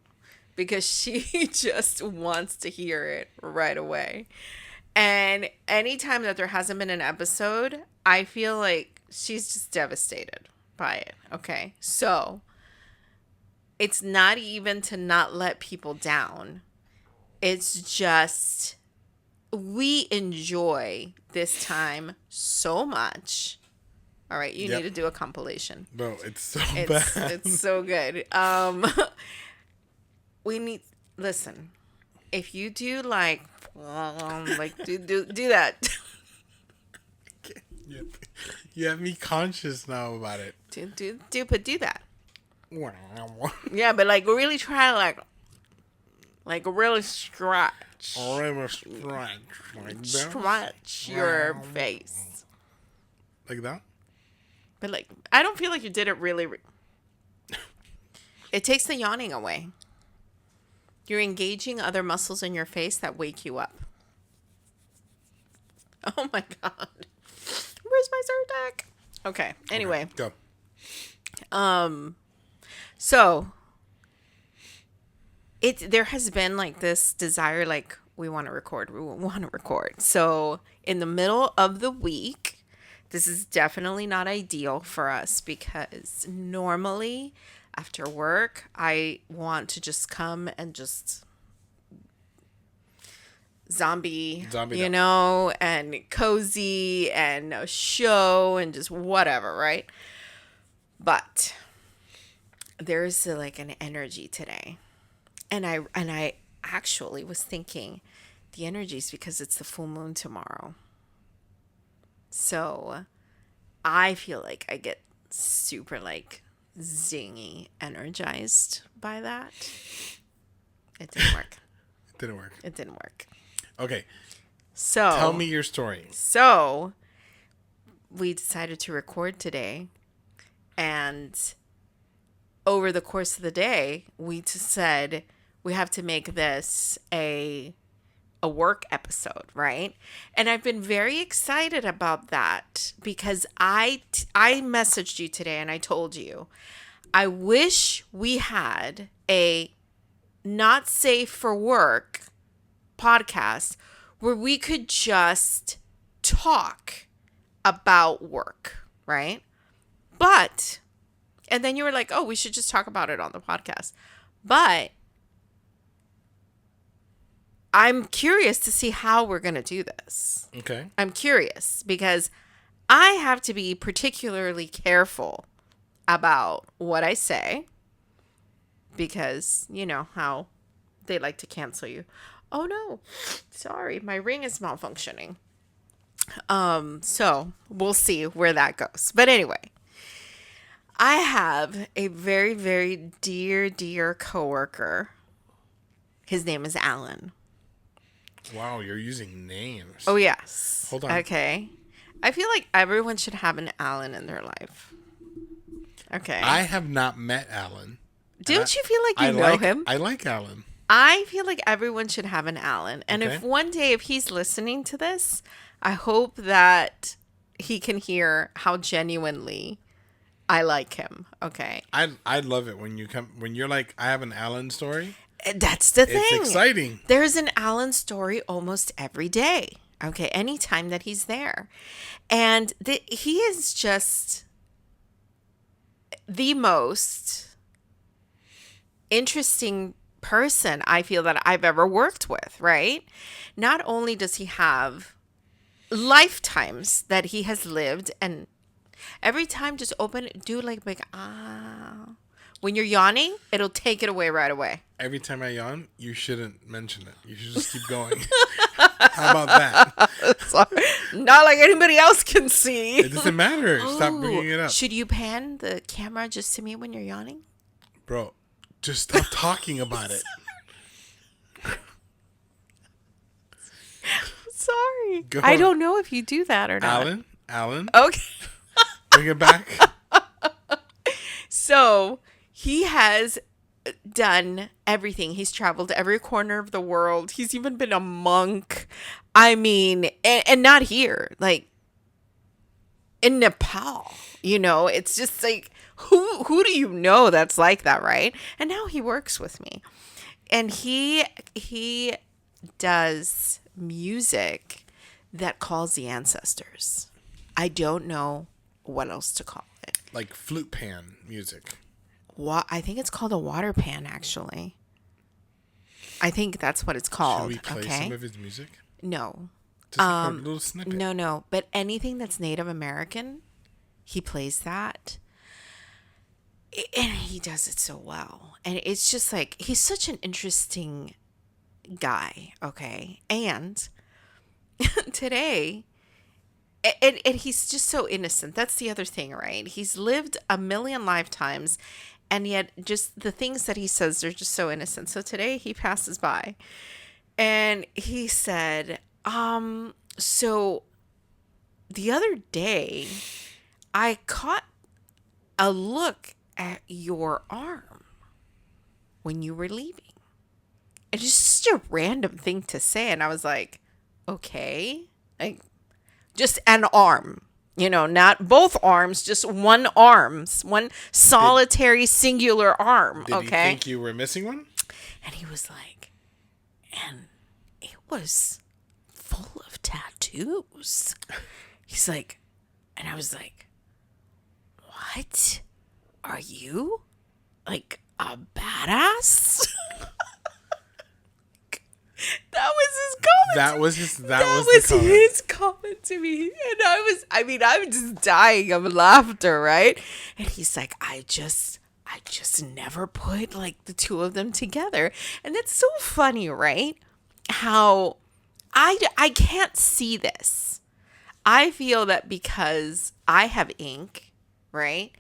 Because she just wants to hear it right away. And anytime that there hasn't been an episode, I feel like she's just devastated by it. Okay. So it's not even to not let people down. It's just we enjoy this time so much. All right, you Yep. need to do a compilation. Bro, it's so It's bad. it's so good. We need listen. If you do like do that. You have me conscious now about it. do that. Yeah, but like really try like really stretch. I'm a stretch like that. Stretch your face. Like that? But like I don't feel like you did it really It takes the yawning away. You're engaging other muscles in your face that wake you up. Oh my god. Where's my Zyrtec? Okay. Anyway. Go. So there has been like this desire, like we want to record. So in the middle of the week, this is definitely not ideal for us because normally after work, I want to just come and just zombie, Zombie you doll. know, and cozy and a show and just whatever, right? But there's like an energy today. And I actually was thinking the energy is because it's the full moon tomorrow. So I feel like I get super like zingy energized by that. It didn't work. Didn't work. It didn't work. Okay. So Tell me your story. So we decided to record today, and over the course of the day, we just said we have to make this a work episode, right? And I've been very excited about that because I messaged you today and I told you I wish we had a not safe for work podcast where we could just talk about work, right? But, and then you were like, oh, we should just talk about it on the podcast. But I'm curious to see how we're going to do this. Okay. I'm curious because I have to be particularly careful about what I say because you know how they like to cancel you. Oh no, sorry, my ring is malfunctioning. So we'll see where that goes. But anyway, I have a very, very dear coworker. His name is Alan. Wow, you're using names. Oh yes. Hold on. Okay. I feel like everyone should have an Alan in their life. Okay. I have not met Alan. Don't you feel like you know like him? I like Alan. I feel like everyone should have an Alan. And Okay. if one day, if he's listening to this, I hope that he can hear how genuinely I like him. Okay. I love it when you're like, I have an Alan story. That's the thing. It's exciting. There's an Alan story almost every day. Okay. Anytime that he's there. And he is just the most interesting person I feel that I've ever worked with, right? Not only does he have lifetimes that he has lived, and every time just open it, do like when you're yawning, it'll take it away right away. Every time I yawn, you shouldn't mention it. You should just keep going. How about that? Sorry. Not like anybody else can see. It doesn't matter. Stop bringing it up. Should you pan the camera just to me when you're yawning? Bro, just stop talking about it. Sorry. Go I on. don't know if you do that or not. Alan, Okay. bring it back. So he has done everything. He's traveled to every corner of the world. He's even been a monk. I mean, and not here, like in Nepal. You know, it's just like who do you know that's like that, right? And now he works with me, and he does music that calls the ancestors. I don't know what else to call it. Like flute pan music. I think it's called a water pan, actually. I think that's what it's called. Should we play okay. some of his music? No. Just like a little snippet. No. But anything that's Native American, he plays that. And he does it so well. And it's just like, he's such an interesting guy. Okay. And today, and he's just so innocent. That's the other thing, right? He's lived a million lifetimes, and yet just the things that he says are just so innocent. So today he passes by and he said, so the other day I caught a look at your arm when you were leaving. It's just a random thing to say. And I was like, okay, like just an arm, you know, not both arms, just one solitary singular arm. Did okay. you think you were missing one? And he was like, and it was full of tattoos. He's like, and I was like, what? Are you like a badass? That was his That was his. That That was was the comment. his comment to me. And I'm just dying of laughter, right? And he's like, I just never put like the two of them together. And it's so funny, right? How I can't see this. I feel that because I have ink, right?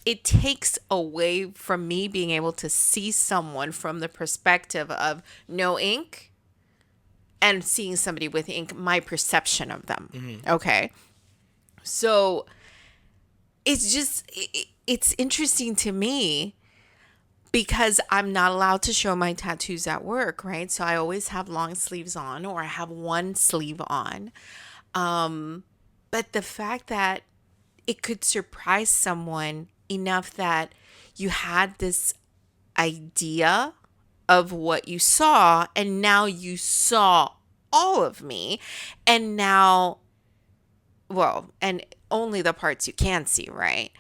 It takes away from me being able to see someone from the perspective of no ink and seeing somebody with ink, my perception of them. Okay. So it's just, it's interesting to me because I'm not allowed to show my tattoos at work, right? So I always have long sleeves on or I have one sleeve on. But the fact that it could surprise someone enough that you had this idea of what you saw and now you saw all of me and now, well, and only the parts you can see, right?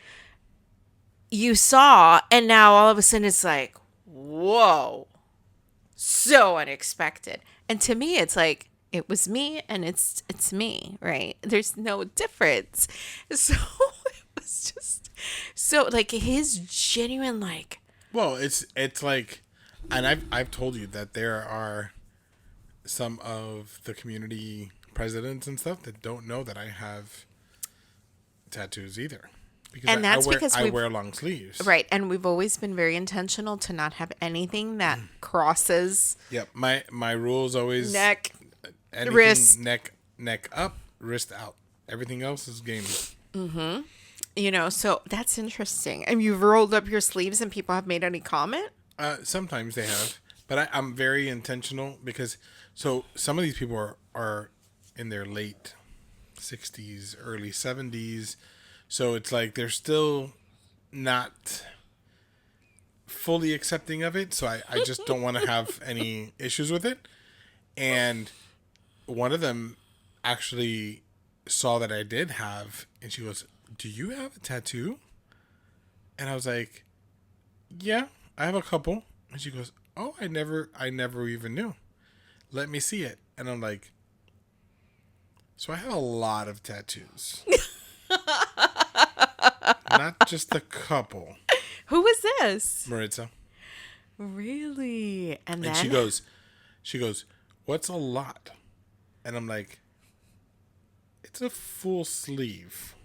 You saw and now all of a sudden it's like, whoa, so unexpected. And to me it's like, it was me and it's me, right? There's no difference. So it was just so like his genuine like, Well, it's like, and I've told you that there are some of the community presidents and stuff that don't know that I have tattoos either, because And that's because I we've- wear long sleeves. right, and we've always been very intentional to not have anything that crosses Yep. My rules always neck. anything wrist. neck up, wrist out. Everything else is game. So that's interesting. And you've rolled up your sleeves and people have made any comment? Sometimes they have, but I'm very intentional because so some of these people are in their late 60s, early 70s, so it's like they're still not fully accepting of it. So I just don't want to have any issues with it. And one of them actually saw that I did have, and she goes, "Do you have a tattoo?" And I was like, "Yeah, I have a couple." And she goes, "Oh, I never even knew. Let me see it." And I'm like, "So I have a lot of tattoos, not just a couple." Who was this? Maritza, Really? And then and she goes, "What's a lot?" And I'm like, "It's a full sleeve,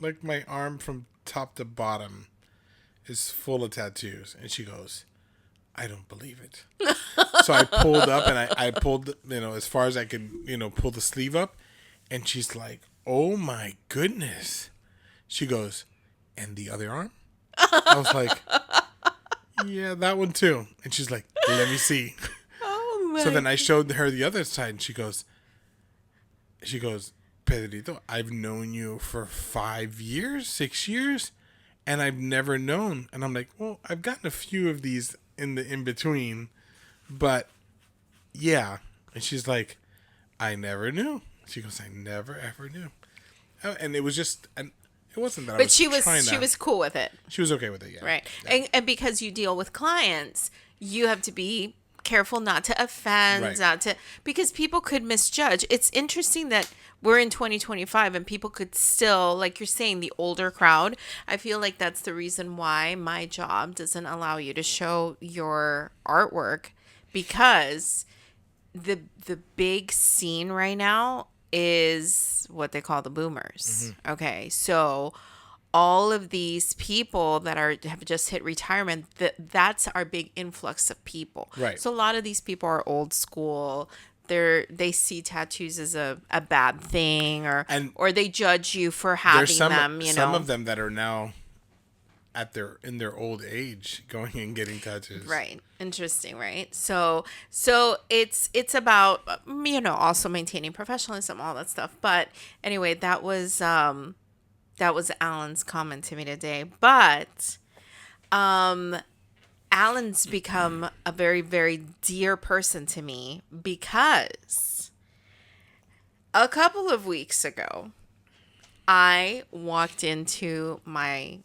like my arm from top to bottom is full of tattoos." And she goes, "I don't believe it." So I pulled up and I pulled, as far as I could, pull the sleeve up. And she's like, "Oh my goodness." She goes, "And the other arm?" I was like, "Yeah, that one too." And she's like, "Let me see." Oh my So then I showed her the other side and she goes, "Pedrito, I've known you for 5 years, 6 years, and I've never known." And I'm like, "Well, I've gotten a few of these in the in between, but yeah." And she's like, "I never knew." She goes, "I never ever knew." And it was just, and it wasn't that. But she was cool with it. She was okay with it, yeah. Right. And because you deal with clients, you have to be careful not to offend, Right. because people could misjudge. It's interesting that we're in 2025 and people could still, like you're saying, the older crowd. I feel like that's the reason why my job doesn't allow you to show your artwork, because the big scene right now is what they call the boomers. Mm-hmm. Okay. So all of these people that have just hit retirement, that's our big influx of people. Right. So a lot of these people are old school. They see tattoos as a bad thing, or they judge you for having There's them, some of them that are now in their old age going and getting tattoos. Right. Interesting, right? So it's about also maintaining professionalism, all that stuff. But anyway, that was Alan's comment to me today. But Alan's become a very, very dear person to me because a couple of weeks ago, I walked into my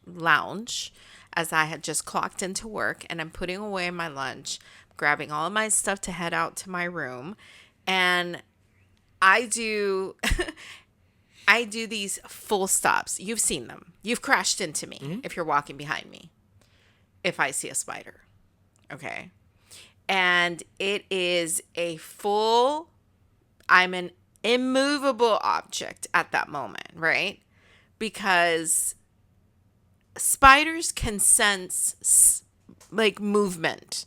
lounge as I had just clocked into work, and I'm putting away my lunch, grabbing all of my stuff to head out to my room. And I do I do these full stops. You've seen them. You've crashed into me if you're walking behind me. If I see a spider. Okay. And it is a full, I'm an immovable object at that moment, right? Because spiders can sense like movement.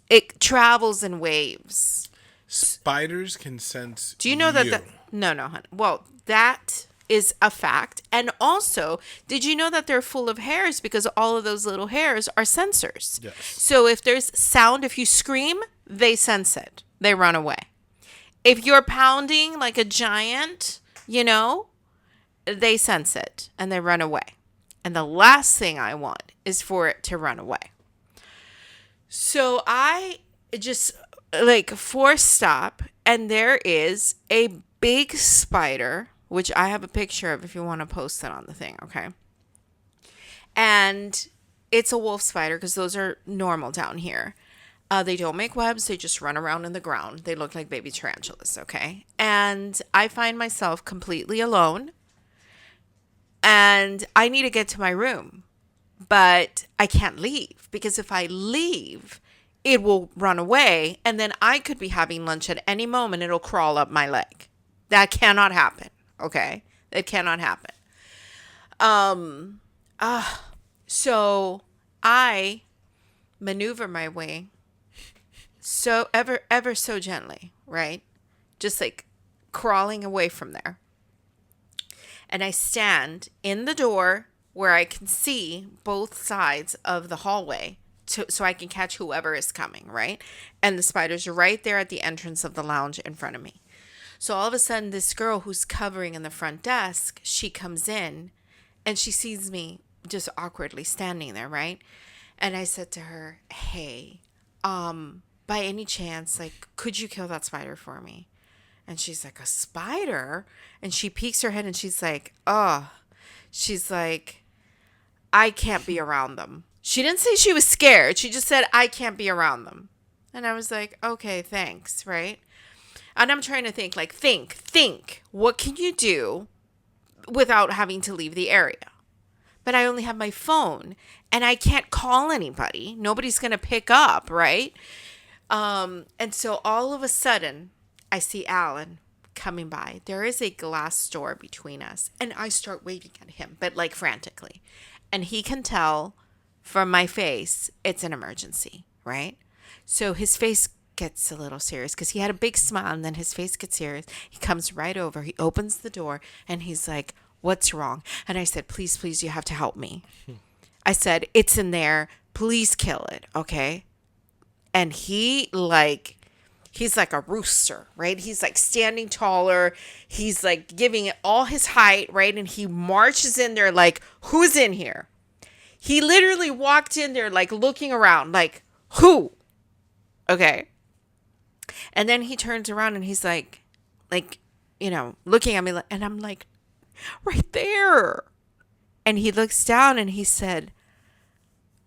It travels in waves. Spiders can sense. Do you know that? No, honey. Well, that is a fact. And also, did you know that they're full of hairs because all of those little hairs are sensors? Yes. So if there's sound, if you scream, they sense it. They run away. If you're pounding like a giant, they sense it and they run away. And the last thing I want is for it to run away. So I just force stop, and there is a big spider, which I have a picture of if you want to post it on the thing, okay? And it's a wolf spider because those are normal down here. They don't make webs. They just run around in the ground. They look like baby tarantulas, okay? And I find myself completely alone, and I need to get to my room, but I can't leave because if I leave, it will run away, and then I could be having lunch at any moment. It'll crawl up my leg. That cannot happen, okay? That cannot happen. So I maneuver my way so ever so gently, right? Just like crawling away from there. And I stand in the door where I can see both sides of the hallway so I can catch whoever is coming, right? And the spider's right there at the entrance of the lounge in front of me. So all of a sudden, this girl who's covering in the front desk, she comes in and she sees me just awkwardly standing there, right? And I said to her, hey, by any chance, could you kill that spider for me? And she's like, a spider? And she peeks her head and she's like, oh. She's like, I can't be around them. She didn't say she was scared. She just said, I can't be around them. And I was like, okay, thanks, right? And I'm trying to think, think. What can you do without having to leave the area? But I only have my phone and I can't call anybody. Nobody's going to pick up, right? And so all of a sudden, I see Alan coming by. There is a glass door between us. And I start waving at him, but frantically. And he can tell from my face, it's an emergency, right? So his face gets a little serious because he had a big smile and then his face gets serious. He comes right over. He opens the door and he's like, what's wrong? And I said, please, you have to help me. I said, it's in there. Please kill it, okay? And he's like a rooster, right? He's standing taller. He's giving it all his height, right? And he marches in there who's in here? He literally walked in there looking around who? Okay. And then he turns around and he's looking at me and I'm like, right there. And he looks down and he said,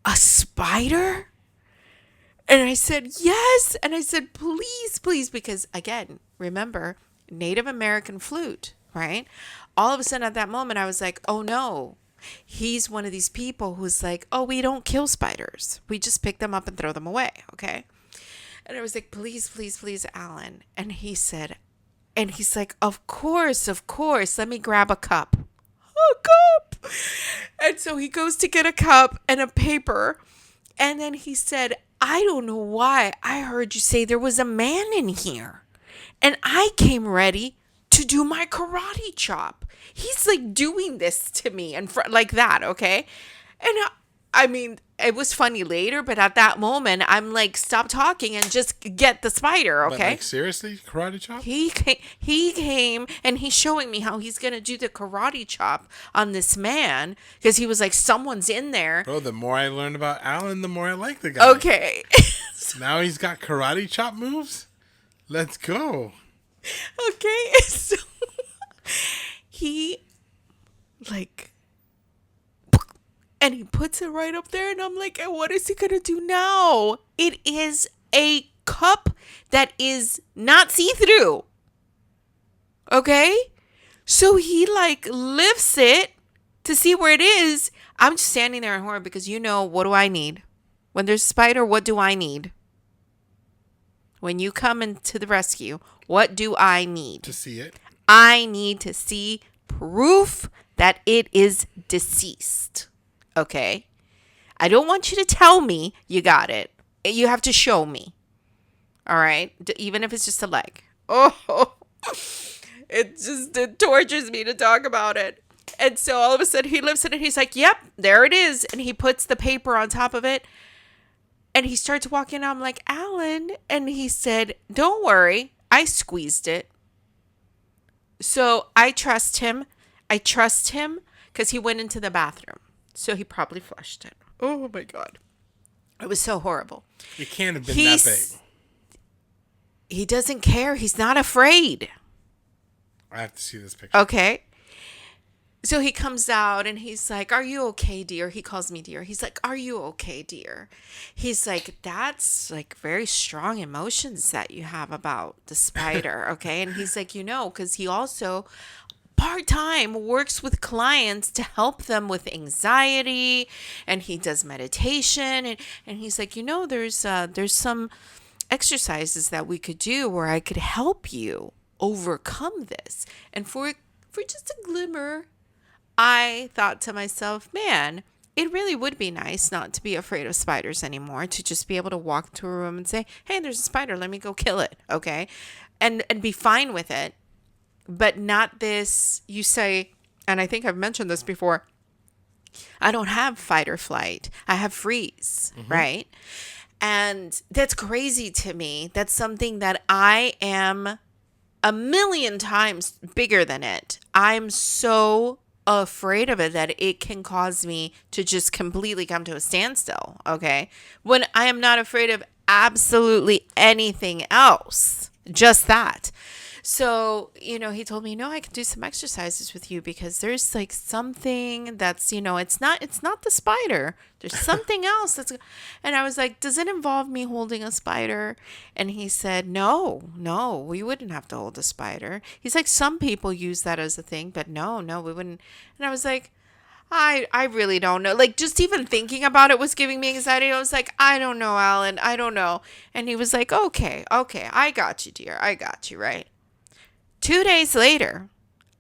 a spider? And I said, yes. And I said, please, because again, remember, Native American flute, right? All of a sudden at that moment, I was like, oh no, he's one of these people who's like, oh, we don't kill spiders. We just pick them up and throw them away. Okay. And I was like, please, Alan. And he's like, of course. Let me grab a cup. A cup. And so he goes to get a cup and a paper. And then he said, I don't know why I heard you say there was a man in here. And I came ready to do my karate chop. He's doing this to me in front like that, okay? And I mean, it was funny later, but at that moment, I'm like, stop talking and just get the spider, okay? But seriously, karate chop? He came and he's showing me how he's going to do the karate chop on this man because he was like, someone's in there. Bro, the more I learn about Alan, the more I like the guy. Okay. Now he's got karate chop moves? Let's go. Okay. So he and he puts it right up there and I'm like, what is he going to do now? It is a cup that is not see-through. Okay? So he like lifts it to see where it is. I'm just standing there in horror because what do I need? When there's a spider, what do I need? When you come into the rescue, what do I need? To see it. I need to see proof that it is deceased. Okay? I don't want you to tell me you got it. You have to show me. All right? Even if it's just a leg. Oh, it tortures me to talk about it. And so all of a sudden he lifts it and he's like, yep, there it is. And he puts the paper on top of it. And he starts walking out. I'm like, Alan. And he said, don't worry. I squeezed it. So I trust him. Because he went into the bathroom. So he probably flushed it. Oh my God. It was so horrible. It can't have been that big. He doesn't care. He's not afraid. I have to see this picture. Okay. So he comes out and he's like, are you okay, dear? He calls me dear. He's like, are you okay, dear? He's like, that's like very strong emotions that you have about the spider. Okay. And he's like, because he also part-time works with clients to help them with anxiety, and he does meditation. And he's like, there's some exercises that we could do where I could help you overcome this. And for just a glimmer, I thought to myself, man, it really would be nice not to be afraid of spiders anymore, to just be able to walk into a room and say, hey, there's a spider, let me go kill it, okay? And be fine with it. But not this, you say, and I think I've mentioned this before, I don't have fight or flight. I have freeze, right? And that's crazy to me. That's something that I am a million times bigger than it. I'm so afraid of it that it can cause me to just completely come to a standstill, okay? When I am not afraid of absolutely anything else, just that. So, he told me, I can do some exercises with you because there's like something that's, it's not the spider. There's something else and I was like, does it involve me holding a spider? And he said, no, we wouldn't have to hold a spider. He's like, some people use that as a thing, but no, we wouldn't. And I was like, I really don't know. Like, just even thinking about it was giving me anxiety. I was like, I don't know, Alan. I don't know. And he was like, okay, I got you, dear. I got you, right? 2 days later,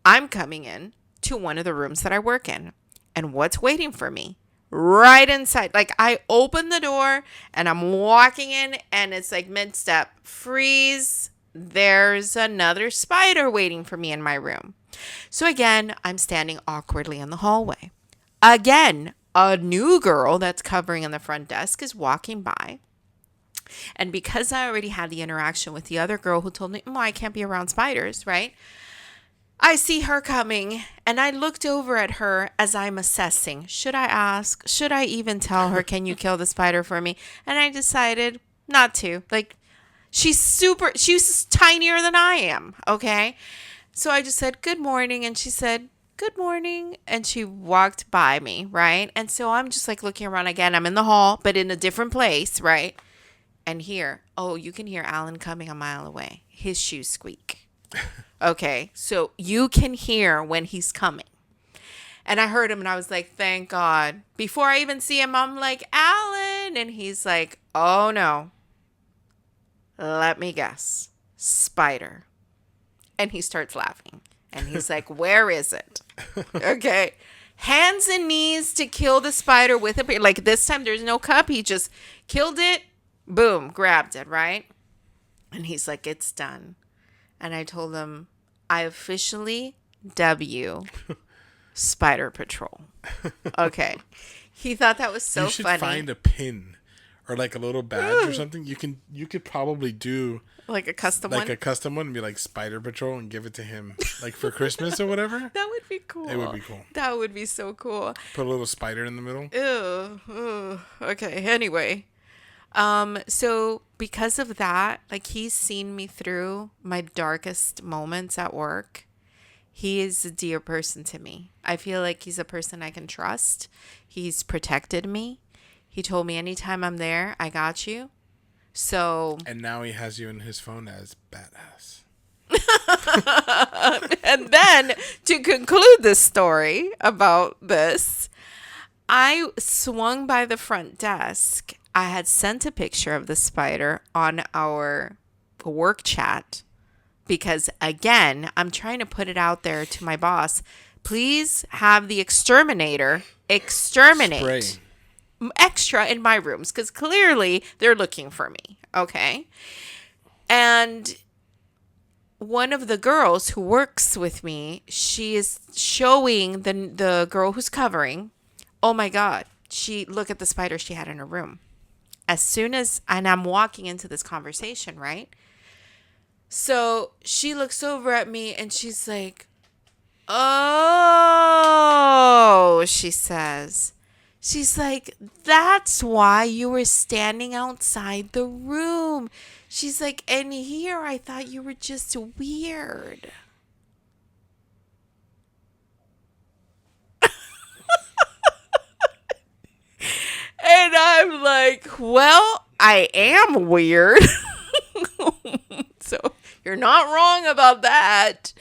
I'm coming in to one of the rooms that I work in. And what's waiting for me? Right inside. Like, I open the door and I'm walking in and it's like mid-step. Freeze. There's another spider waiting for me in my room. So again, I'm standing awkwardly in the hallway. Again, a new girl that's covering in the front desk is walking by. And because I already had the interaction with the other girl who told me, I can't be around spiders, right? I see her coming and I looked over at her as I'm assessing. Should I ask? Should I even tell her, can you kill the spider for me? And I decided not to. Like, she's tinier than I am, okay? So I just said, good morning. And she said, good morning. And she walked by me, right? And so I'm just like looking around again. I'm in the hall, but in a different place, right? And you can hear Alan coming a mile away. His shoes squeak. Okay, so you can hear when he's coming. And I heard him and I was like, thank God. Before I even see him, I'm like, Alan. And he's like, oh no. Let me guess. Spider. And he starts laughing. And he's like, where is it? Okay. Hands and knees to kill the spider with a, like this time there's no cup. He just killed it. Boom, grabbed it, right? And he's like, it's done. And I told him, I officially W Spider Patrol. Okay. He thought that was so funny. You should find a pin or like a little badge or something. You could probably do like a custom one? Like a custom one and be like Spider Patrol and give it to him like for Christmas or whatever. That would be cool. It would be cool. That would be so cool. Put a little spider in the middle. Ew. Okay. Anyway. So because of that, like he's seen me through my darkest moments at work. He is a dear person to me. I feel like he's a person I can trust. He's protected me. He told me anytime I'm there, I got you. So, And now he has you in his phone as badass. and then to conclude this story about this, I swung by the front desk. I had sent a picture of the spider on our work chat because, again, I'm trying to put it out there to my boss. Please have the exterminator exterminate Spray. extra in my rooms because clearly they're looking for me. Okay. And one of the girls who works with me, she is showing the girl who's covering, oh my God, look at the spider she had in her room. As soon as, and I'm walking into this conversation, right? So she looks over at me and she's like, oh, she says. She's like, that's why you were standing outside the room. She's like, and here I thought you were just weird. And I'm like, well, I am weird. So you're not wrong about that.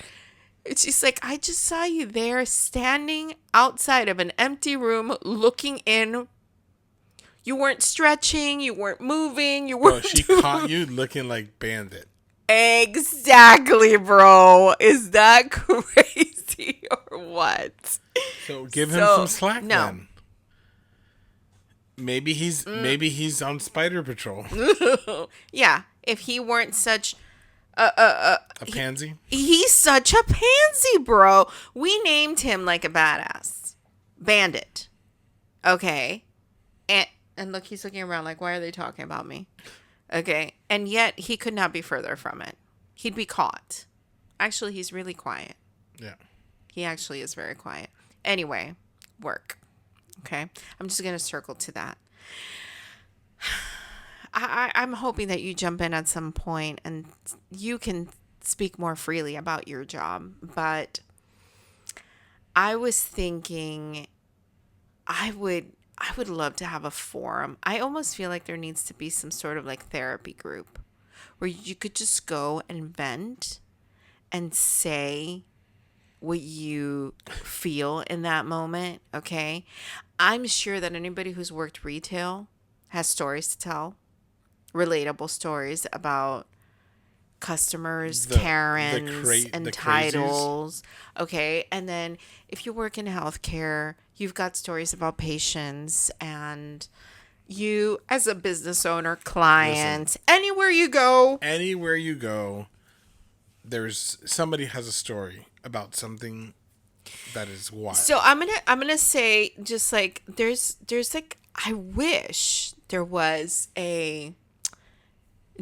And she's like, I just saw you there standing outside of an empty room looking in. You weren't stretching. You weren't moving. You Bro, weren't she doing- caught you looking like Bandit. Exactly, bro. Is that crazy or what? So give him So, some slack no. then. Maybe he's on Spider Patrol. Yeah, if he weren't such A pansy? he's such a pansy, bro. We named him like a badass. Bandit. Okay. And look, he's looking around like, why are they talking about me? Okay. And yet he could not be further from it. He'd be caught. Actually, he's really quiet. Yeah. He actually is very quiet. Anyway, work. Okay. I'm just going to circle to that. I'm hoping that you jump in at some point and you can speak more freely about your job. But I was thinking I would love to have a forum. I almost feel like there needs to be some sort of like therapy group where you could just go and vent and say what you feel in that moment. Okay. I'm sure that anybody who's worked retail has stories to tell, relatable stories about customers, Karens, and the crazies. titles. Okay. And then if you work in healthcare, you've got stories about patients and you as a business owner, clients, anywhere you go. Anywhere you go, there's somebody has a story about something that is wild. So I'm gonna say just like there's like I wish there was a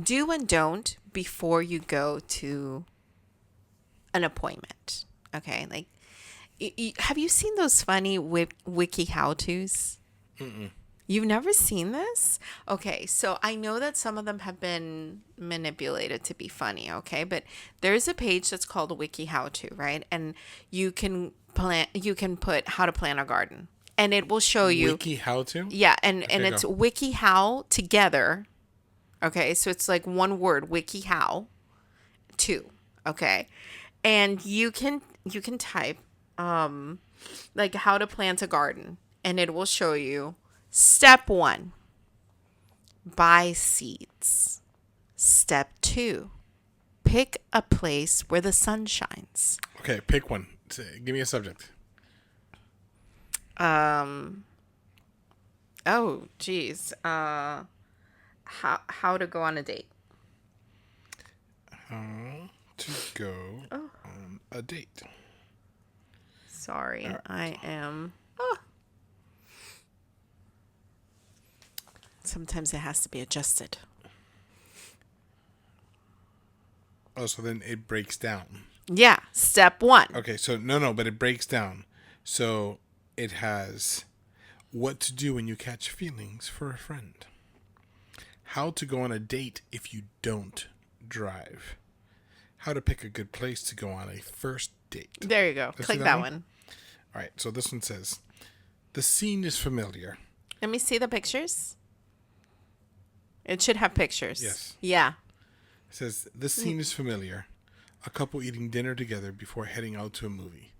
do and don't before you go to an appointment. Okay, like have you seen those funny wiki how-tos? You've never seen this? Okay, so I know that some of them have been manipulated to be funny, okay? But there's a page that's called Wiki How To, right? And you can put how to plan a garden. And it will show you Wiki how to? Yeah, and it's go. Wiki How together. Okay, so it's like one word, Wiki How to, okay? And you can type like how to plant a garden and it will show you step 1, buy seeds. Step 2, pick a place where the sun shines. Okay, pick one. Give me a subject. Oh, geez. How to go on a date. How to go on a date. Sorry, I am. Sometimes it has to be adjusted. Oh, so then it breaks down. Yeah, step 1. Okay, so no, but it breaks down. So it has what to do when you catch feelings for a friend. How to go on a date if you don't drive. How to pick a good place to go on a first date. There you go. Let's Click do that one. All right, so this one says, the scene is familiar. Let me see the pictures. It should have pictures. Yes. Yeah. It says, this scene is familiar. A couple eating dinner together before heading out to a movie.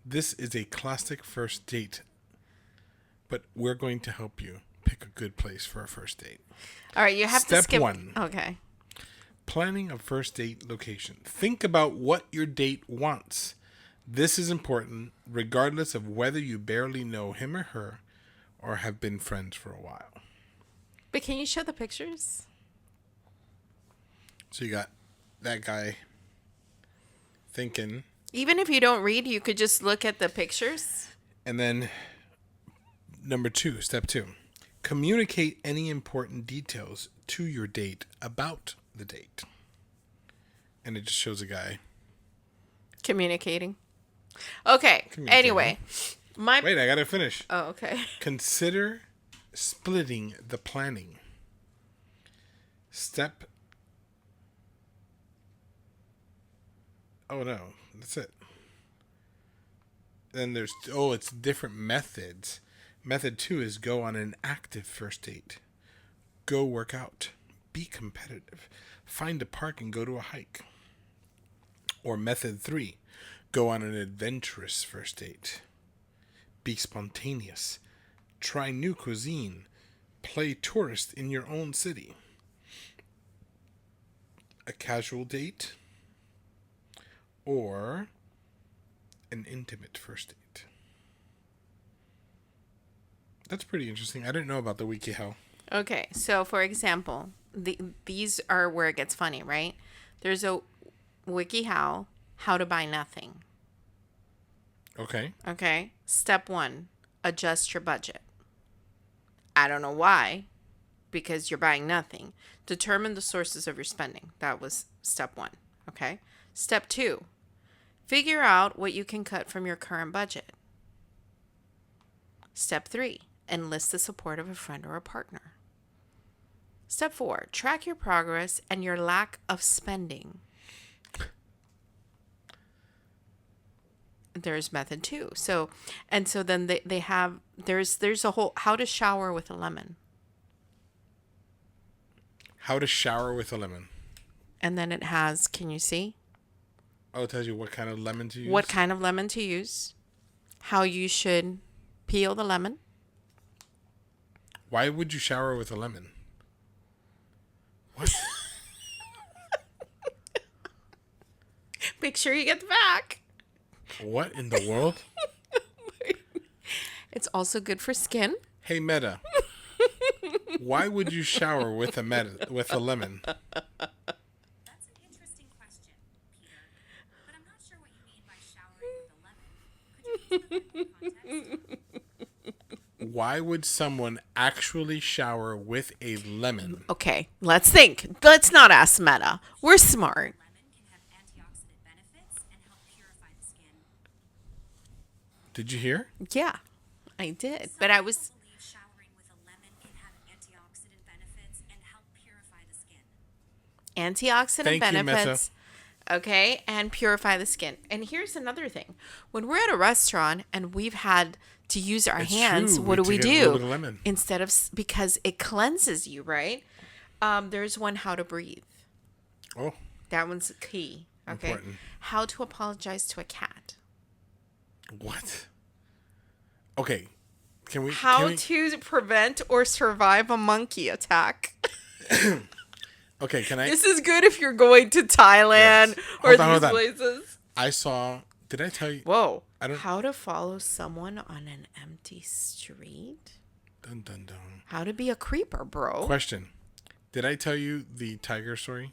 This is a classic first date, but we're going to help you pick a good place for a first date. All right, you have to Step skip. 1. Okay. Planning a first date location. Think about what your date wants. This is important regardless of whether you barely know him or her or have been friends for a while. But can you show the pictures? So you got that guy thinking, Even if you don't read, you could just look at the pictures. and then step 2. Communicate any important details to your date about the date. And it just shows a guy. Communicating. Okay. Anyway, Wait, I gotta finish. Oh, okay. Consider splitting the planning. Oh no, that's it. Then it's different methods. Method 2 is go on an active first date. Go work out. Be competitive. Find a park and go to a hike. Or method 3, go on an adventurous first date. Be spontaneous. Try new cuisine. Play tourist in your own city. A casual date. Or an intimate first date. That's pretty interesting. I didn't know about the WikiHow. Okay. So, for example, these are where it gets funny, right? There's a WikiHow, how to buy nothing. Okay. Okay. Step 1, adjust your budget. I don't know why, because you're buying nothing. Determine the sources of your spending. That was step 1. Okay. Step 2, figure out what you can cut from your current budget. Step 3, enlist the support of a friend or a partner. Step 4, track your progress and your lack of spending. There's method 2. So then they have, there's a whole, how to shower with a lemon. How to shower with a lemon. And then it has, can you see? Oh, it tells you what kind of lemon to use? What kind of lemon to use, how you should peel the lemon. Why would you shower with a lemon? What? Make sure you get the back. What in the world? It's also good for skin. Hey, Meta. Why would you shower with a lemon? That's an interesting question, Peter. But I'm not sure what you mean by showering with a lemon. Could you please put that in context? Why would someone actually shower with a lemon? Okay, let's think. Let's not ask Meta. We're smart. Lemon can have antioxidant benefits and help purify the skin. Did you hear? Yeah, I did. But I Some was, people believe showering with a lemon can have antioxidant benefits and help purify the skin. antioxidant Thank you, Meta. benefits. Okay, and purify the skin. And here's another thing. When we're at a restaurant and we've had to use our It's hands, true. what do We we take a little do? bit of lemon. Instead of, because it cleanses you, right? There's one, how to breathe. Oh, That one's key. Okay. Important. How to apologize to a cat. what? Okay. Can we... How can we- to prevent or survive a monkey attack. Okay, can I... This is good if you're going to Thailand Yes. or Hold on, these hold on. places. I saw... Did I tell you? Whoa. I don't- How to follow someone on an empty street. Dun, dun, dun. How to be a creeper, bro. Question. Did I tell you the tiger story?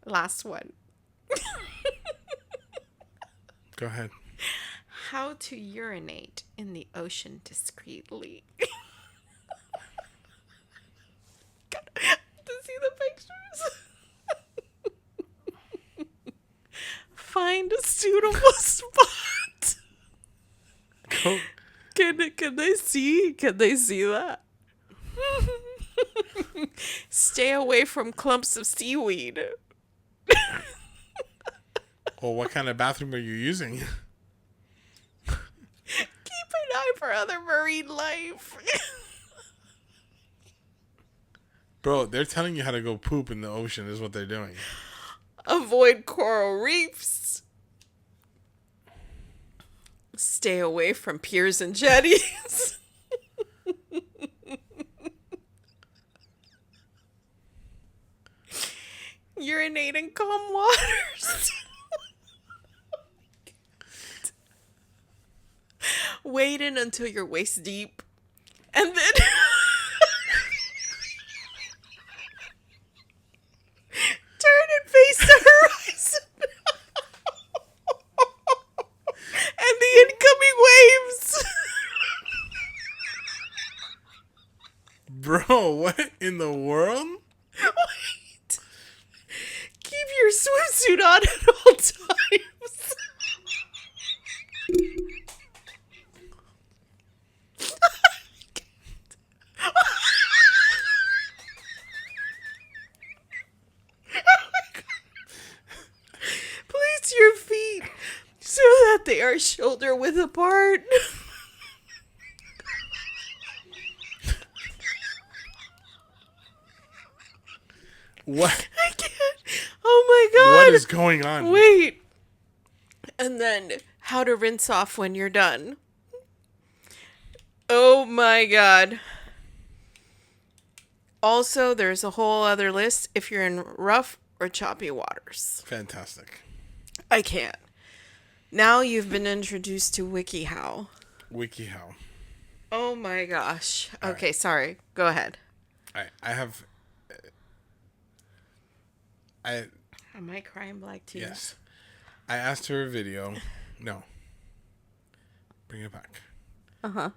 Last one. Go ahead. How to urinate in the ocean discreetly. Got to see the pictures. Find a suitable spot. Go. Can they see? Can they see that? Stay away from clumps of seaweed. Well, what kind of bathroom are you using? Keep an eye for other marine life. Bro, they're telling you how to go poop in the ocean is what they're doing. Avoid coral reefs. Stay away from piers and jetties. Urinate in calm waters. Wade in until you're waist deep. And then turn and face the horizon. And the incoming waves. Bro, what in the world? Wait. Keep your swimsuit on at all times. Place your feet so that they are shoulder width apart. What? I can't. Oh my god. What is going on? Wait. And then how to rinse off when you're done. Oh my god. Also, there's a whole other list if you're in rough or choppy waters. Fantastic. I can't. Now you've been introduced to WikiHow. WikiHow. Oh my gosh. Okay, right. sorry. Go ahead. I have. Am I crying black too? Yes. I asked her a video. No. Bring it back. Uh-huh.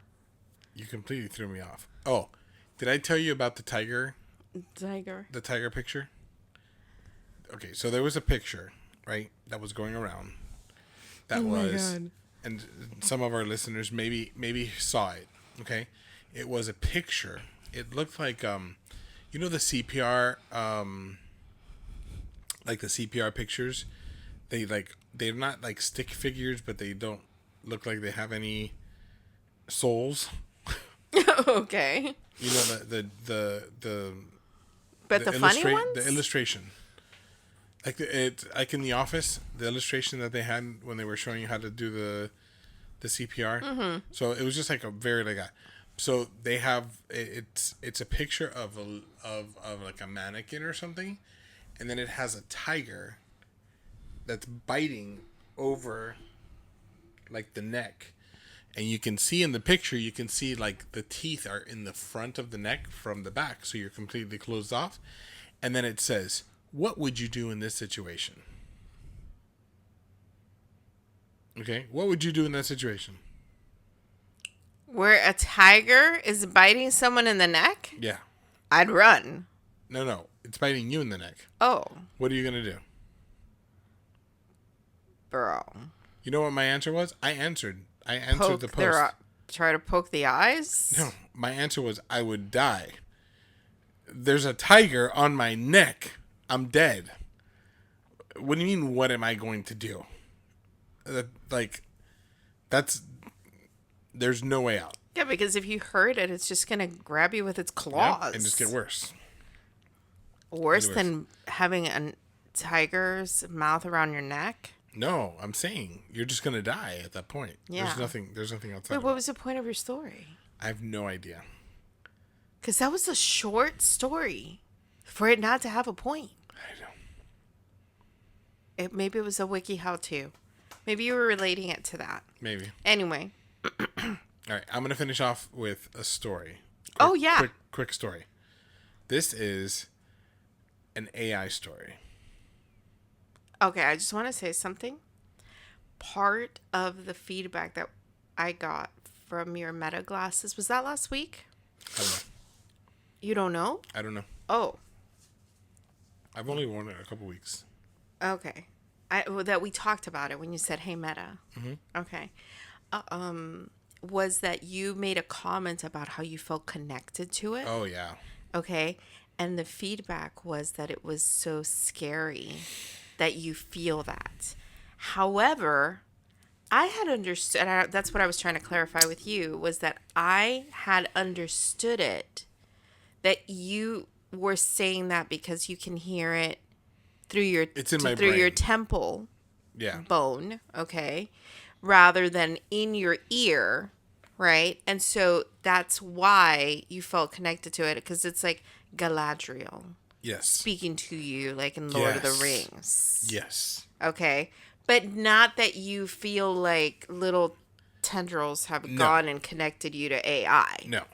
You completely threw me off. Oh, did I tell you about the tiger? Tiger. The tiger picture? Okay, so there was a picture, right, that was going around. That Oh my was, God. and some of our listeners maybe saw it. Okay, it was a picture. It looked like you know the CPR like the CPR pictures. They're not like stick figures, but they don't look like they have any souls. Okay. You know the But the funny ones? the illustration. Like in The Office, the illustration that they had when they were showing you how to do the CPR. Mm-hmm. So it was just like a very so they have it's a picture of like a mannequin or something, and then it has a tiger that's biting over like the neck. And you can see in the picture, you can see like the teeth are in the front of the neck from the back. So you're completely closed off. And then it says, what would you do in this situation? Okay. What would you do in that situation? Where a tiger is biting someone in the neck? Yeah. I'd run. No. It's biting you in the neck. Oh, What are you going to do? bro. You know what my answer was? I answered the post. Try to poke the eyes? No, my answer was I would die. There's a tiger on my neck. I'm dead. What do you mean, what am I going to do? There's no way out. Yeah, because if you hurt it, it's just going to grab you with its claws. Yep, and just get worse. Worse than having a tiger's mouth around your neck? No, I'm saying you're just going to die at that point. Yeah. There's nothing outside. Wait, what was the point of your story? I have no idea. Because that was a short story for it not to have a point. I know. Maybe it was a WikiHow too. Maybe you were relating it to that. Maybe. Anyway. All right, I'm going to finish off with a story. Oh, yeah. Quick story. This is an AI story. Okay, I just want to say something. Part of the feedback that I got from your Meta glasses, was that last week? I don't know. You don't know? I don't know. Oh, I've only worn it a couple weeks. okay. That we talked about it when you said, "Hey, Meta." Mm-hmm. Okay. Was that you made a comment about how you felt connected to it? Oh, yeah. Okay. And the feedback was that it was so scary that you feel that. However, I had understood, that's what I was trying to clarify with you, was that I had understood it, that you were saying that because you can hear it through your It's in my through your brain. temple Yeah. bone, okay, rather than in your ear, right? And so that's why you felt connected to it, because it's like Galadriel Yes. speaking to you, like in Lord of the Yes. Rings. Yes. Okay. But not that you feel like little tendrils have No. gone and connected you to AI. No.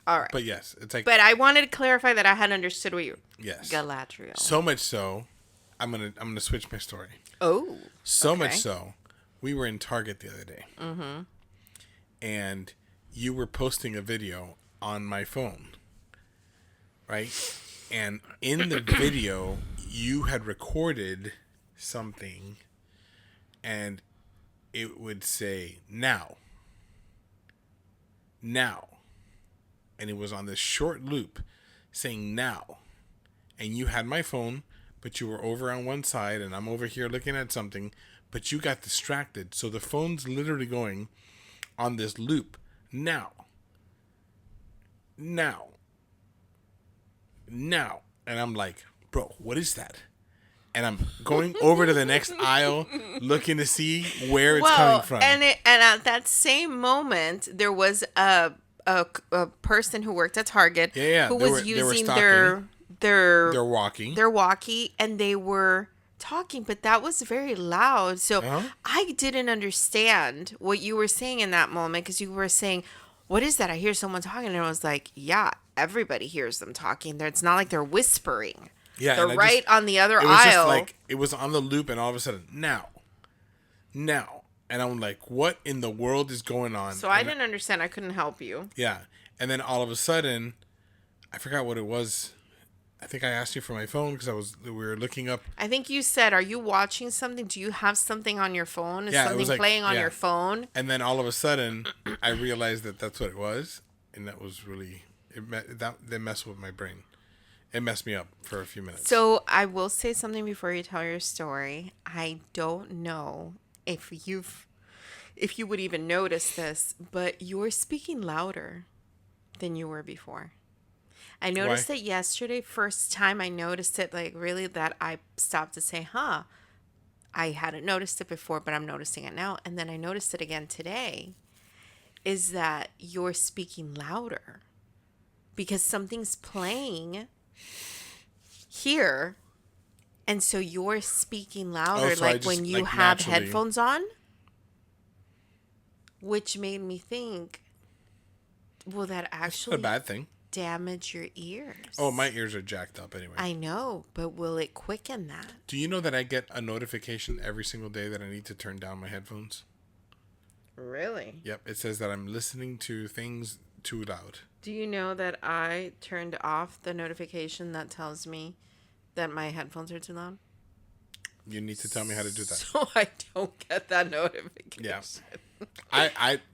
All right. But yes, it's like But I wanted to clarify that I had understood what you yes. Galadriel. So much so, I'm gonna switch my story. Oh. So much Okay. so, we were in Target the other day, and you were posting a video on my phone, right? And in the video, you had recorded something, and it would say now, and it was on this short loop saying now, and you had my phone, but you were over on one side and I'm over here looking at something, but you got distracted. So the phone's literally going on this loop. Now. And I'm like, bro, what is that? And I'm going over to the next aisle looking to see where it's coming from. And at that same moment, there was a person who worked at Target Yeah, who they was were- they were using stalking. They're walking. their walkie, and they were talking, but that was very loud. So Uh-huh. I didn't understand what you were saying in that moment, because you were saying, what is that? I hear someone talking. And I was like, yeah, everybody hears them talking. It's not like they're whispering. Yeah, They're and I right just- on the other it was just aisle. like it was on the loop, and all of a sudden now, and I'm like, what in the world is going on? So I And didn't understand. I couldn't help you. yeah, and then all of a sudden, I forgot what it was. I think I asked you for my phone because we were looking up. I think you said, are you watching something? Do you have something on your phone? Is Yeah, it something was like- playing on yeah. your phone? And then all of a sudden, I realized that that's what it was, and that was really that messed with my brain. It messed me up for a few minutes. So I will say something before you tell your story. I don't know if you would even notice this, but you're speaking louder than you were before. I noticed Why? it yesterday. First time I noticed it, like really, that I stopped to say, huh. I hadn't noticed it before, but I'm noticing it now. And then I noticed it again today, is that you're speaking louder because something's playing here. And so you're speaking louder, Oh, so I like when just, you like, have naturally- headphones on, which made me think, will that It's not actually a bad thing. damage your ears? Oh, my ears are jacked up anyway. I know, but will it quicken that? Do you know that I get a notification every single day that I need to turn down my headphones? Really? Yep, it says that I'm listening to things too loud. Do you know that I turned off the notification that tells me that my headphones are too loud? You need to tell me how to do that. So I don't get that notification. Yeah.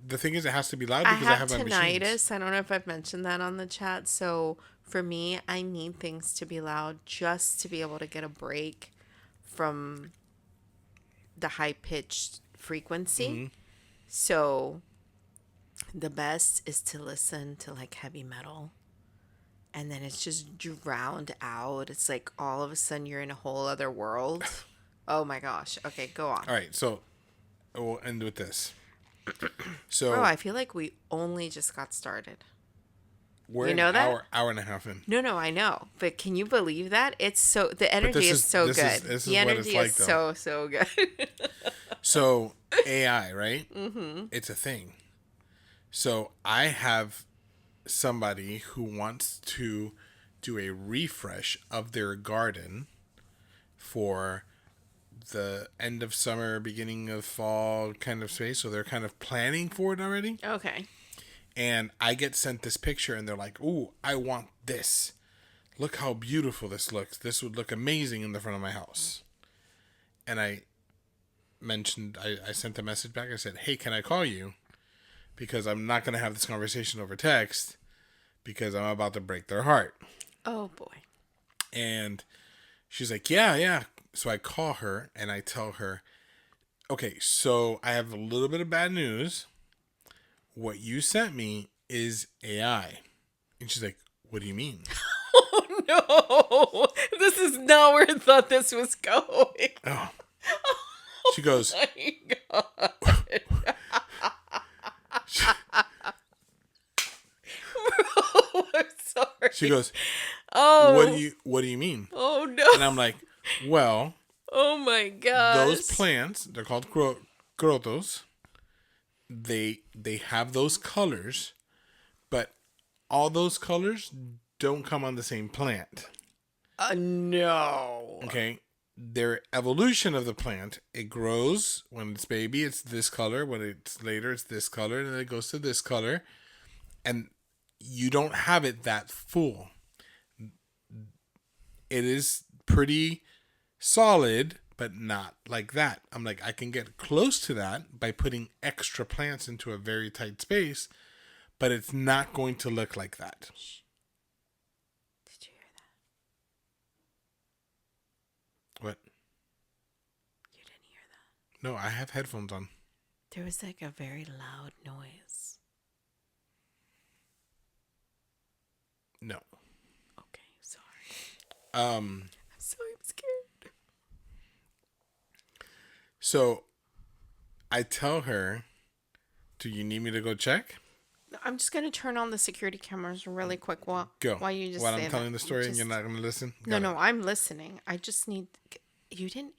The thing is, it has to be loud I because I have have my machines. tinnitus. I don't know if I've mentioned that on the chat. So for me, I need things to be loud just to be able to get a break from the high pitched frequency. Mm-hmm. So the best is to listen to like heavy metal. And then it's just drowned out. It's like all of a sudden you're in a whole other world. Oh my gosh. Okay, go on. All right, so we'll end with this. So Bro, I feel like we only just got started. we're you an know that? hour and a half in. No, I know. But can you believe that? It's so, the energy is so this good. is- this The is what energy it's is like, so good. So AI, right? Mm-hmm. It's a thing. So I have somebody who wants to do a refresh of their garden for the end of summer, beginning of fall kind of space. So they're kind of planning for it already. Okay. And I get sent this picture and they're like, ooh, I want this. Look how beautiful this looks. This would look amazing in the front of my house. And I sent a message back. I said, hey, can I call you? Because I'm not going to have this conversation over text because I'm about to break their heart. Oh boy. And she's like, yeah. So I call her and I tell her, okay, so I have a little bit of bad news. What you sent me is AI. And she's like, what do you mean? Oh No, this is not where I thought this was going. Oh. She goes, My God. Bro, I'm sorry. she goes, Oh. what do you mean? Oh no. And I'm like, well, Oh my God. those plants, they're called crotos. They have those colors, but all those colors don't come on the same plant. No. Okay? Their evolution of the plant, it grows when it's baby, it's this color. When it's later, it's this color, and then it goes to this color. And you don't have it that full. It is pretty solid, but not like that. I'm like, I can get close to that by putting extra plants into a very tight space, but it's not going to look like that. Did you hear that? What? You didn't hear that? No, I have headphones on. There was like a very loud noise. No. Okay, sorry. Um. I'm sorry, I'm scared. So, I tell her, "Do you need me to go check?" I'm just gonna turn on the security cameras really quick while Go. while you just While say I'm telling that. the story and Just- you're not going to listen? No, Got no, it. I'm listening. I just need. You didn't.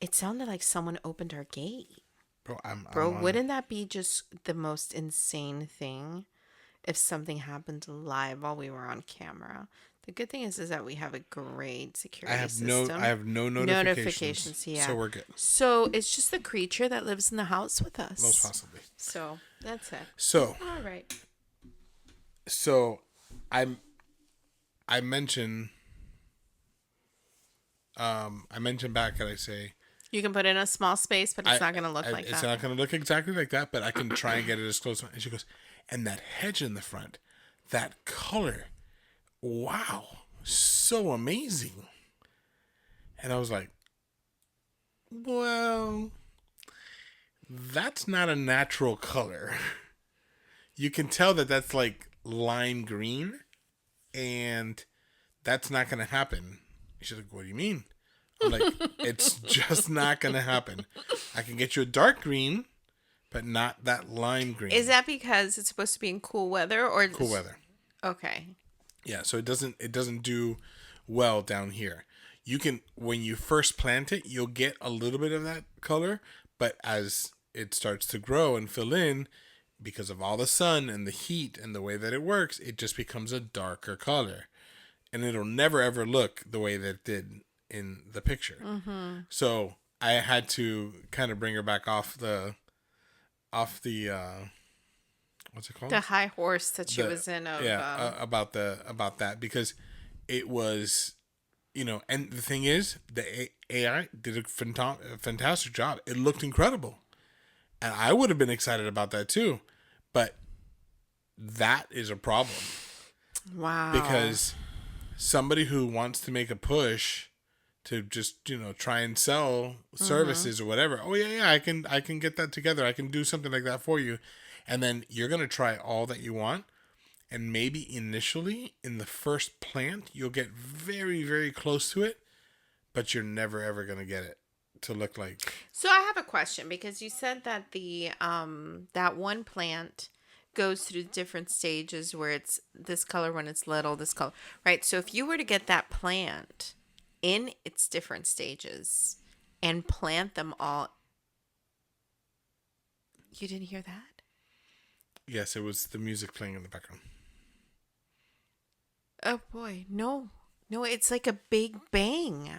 It sounded like someone opened our gate. Bro, Bro, I'm on- wouldn't that be just the most insane thing if something happened live while we were on camera? The good thing is that we have a great security I have system. no notifications. Yeah. So we're good. So it's just the creature that lives in the house with us. Most possibly. So that's it. So, All right. I mention back and I say You can put it in a small space, but it's I- not going to look like it's that. not going to look exactly like that, but I can try and get it as close. And she goes, and that hedge in the front, that color, wow, so amazing. And I was like, well, that's not a natural color. You can tell that that's like lime green, and that's not going to happen. She's like, what do you mean? I'm like, it's just not going to happen. I can get you a dark green, but not that lime green. Is that because it's supposed to be in cool weather or cool weather? Okay. Yeah, so it doesn't do well down here. You can, when you first plant it, you'll get a little bit of that color, but as it starts to grow and fill in, because of all the sun and the heat and the way that it works, it just becomes a darker color. And it'll never ever look the way that it did in the picture. Mm-hmm. So I had to kind of bring her back off the what's it called? The high horse that she was in of About that, because it was, and the thing is, the AI did a fantastic job. It looked incredible, and I would have been excited about that too, but that is a problem. Wow. Because somebody who wants to make a push to just, try and sell services or whatever. Oh yeah, I can get that together. I can do something like that for you. And then you're going to try all that you want. And maybe initially in the first plant, you'll get very, very close to it, but you're never ever going to get it to look like. So I have a question, because you said that the that one plant goes through different stages where it's this color when it's little, this color, right? So if you were to get that plant in its different stages and plant them all, you didn't hear that? Yes, it was the music playing in the background. Oh boy, no, it's like a big bang.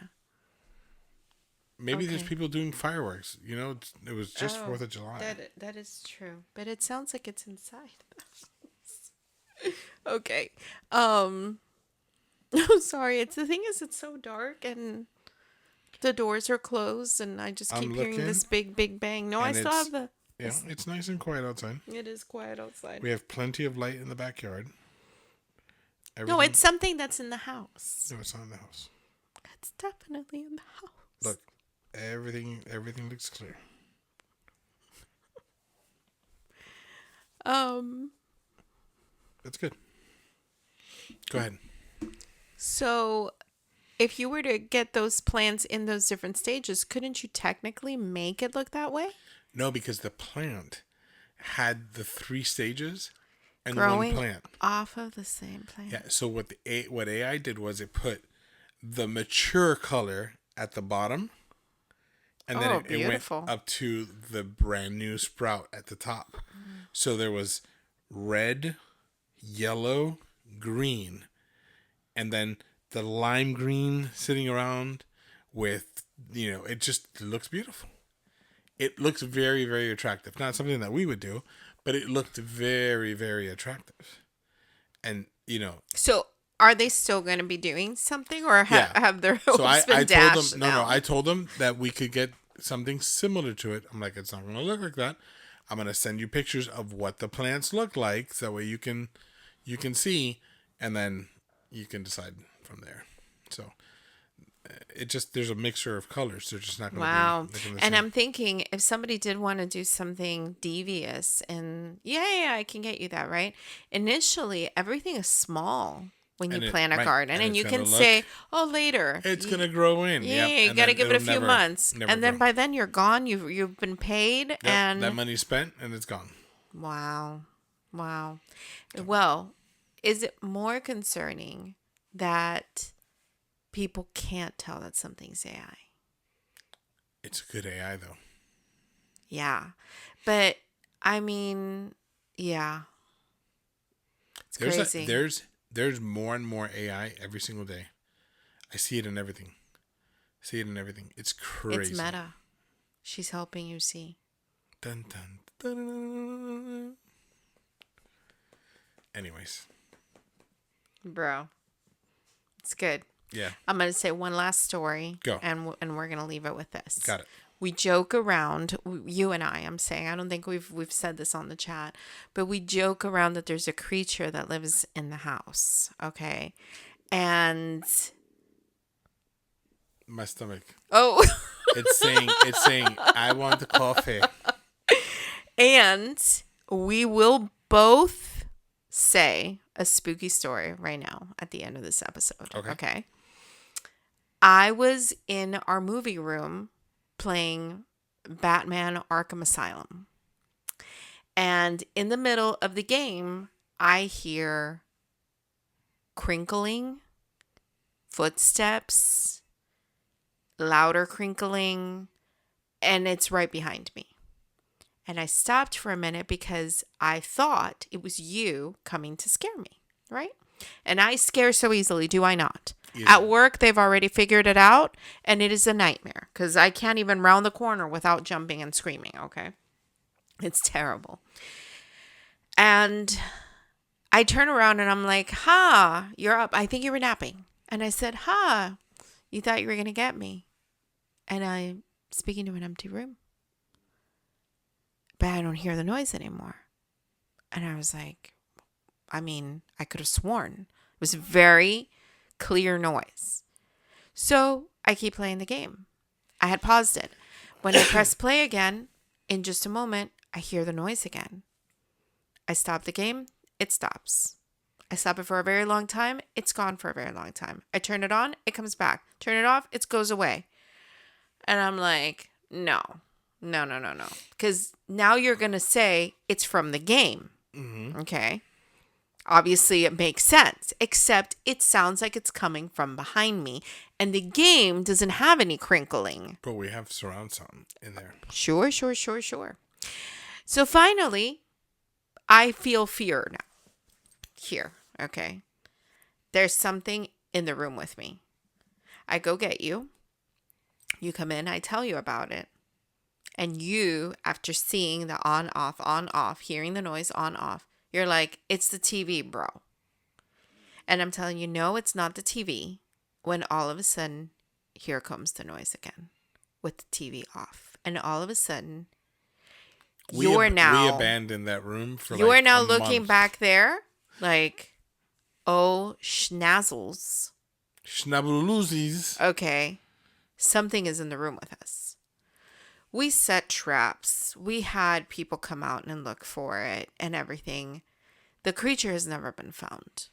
Maybe there's Okay. people doing fireworks. It was just 4th of July. That is true, but it sounds like it's inside. Okay. I'm sorry. The thing is, it's so dark and the doors are closed, and I just I'm keep hearing looking, this big bang. No, I and still it's- have the. Yeah, it's nice and quiet outside. It is quiet outside. We have plenty of light in the backyard. No, Everything- it's something that's in the house. No, it's not in the house. It's definitely in the house. Look, everything looks clear. Um. That's good. Go ahead. So, if you were to get those plants in those different stages, couldn't you technically make it look that way? No, because the plant had the 3 stages and one Growing plant. off of the same plant. Yeah. So what AI did was it put the mature color at the bottom, and then Oh, it went beautiful. up to the brand new sprout at the top. So there was red, yellow, green, and then the lime green sitting around with, it just looks beautiful. It looks very, very attractive. Not something that we would do, but it looked very, very attractive. And, So, are they still going to be doing something, or Yeah. have their hopes so I been told dashed them, now? I told them that we could get something similar to it. I'm like, it's not going to look like that. I'm going to send you pictures of what the plants look like. So that way you can see, and then you can decide from there. So there's a mixture of colors. They're just not going to Wow. be looking the And same. I'm thinking if somebody did want to do something devious, and yeah, I can get you that, right? Initially, everything is small when you And plant a right, garden, and and it's you can gonna say, look- oh, later. It's going to grow in. Yeah, Yep, you and got to then give it a it'll few never- months. never And then grow. by then you're gone. You've been paid. Yep, And that money's spent and it's gone. wow. Wow. Well, is it more concerning that people can't tell that something's AI? It's a good AI though. Yeah. But I mean, yeah. It's crazy. There's more and more AI every single day. I see it in everything. It's crazy. It's Meta. She's helping you see. Dun, dun, dun, dun, dun, dun. Anyways, Bro. It's good. yeah, I'm going to say one last story. Go. And we're going to leave it with this. got it. We joke around, you and I'm saying, I don't think we've said this on the chat, but we joke around that there's a creature that lives in the house, okay? And My stomach. oh, It's saying I want the coffee. and we will both say a spooky story right now at the end of this episode, Okay. okay? I was in our movie room playing Batman Arkham Asylum. And in the middle of the game, I hear crinkling, footsteps, louder crinkling, and it's right behind me. And I stopped for a minute because I thought it was you coming to scare me, right? And I scare so easily, do I not? Yeah. At work, they've already figured it out, and it is a nightmare because I can't even round the corner without jumping and screaming, okay? It's terrible. And I turn around and I'm like, ha, you're up. I think you were napping. And I said, ha, you thought you were going to get me. And I'm speaking to an empty room. But I don't hear the noise anymore. And I was like, I mean, I could have sworn. It was very clear noise. So I keep playing the game. I had paused it. When I press play again, in just a moment, I hear the noise again. I stop the game, it stops. I stop it for a very long time, it's gone for a very long time. I turn it on, it comes back. Turn it off, it goes away. And I'm like, no. Because now you're going to say it's from the game. Mm-hmm. Okay. Obviously, it makes sense, except it sounds like it's coming from behind me. And the game doesn't have any crinkling. But we have surround sound in there. Sure. So finally, I feel fear now. Here, okay? There's something in the room with me. I go get you. You come in, I tell you about it. And you, after seeing the on, off, hearing the noise on, off, you're like, it's the TV, bro. And I'm telling you, no, it's not the TV. When all of a sudden, here comes the noise again with the TV off. And all of a sudden, We abandoned that room for you like are now a looking month. back there like, oh, schnazzles. Schnabbleloosies. Okay, something is in the room with us. We set traps. We had people come out and look for it and everything. The creature has never been found.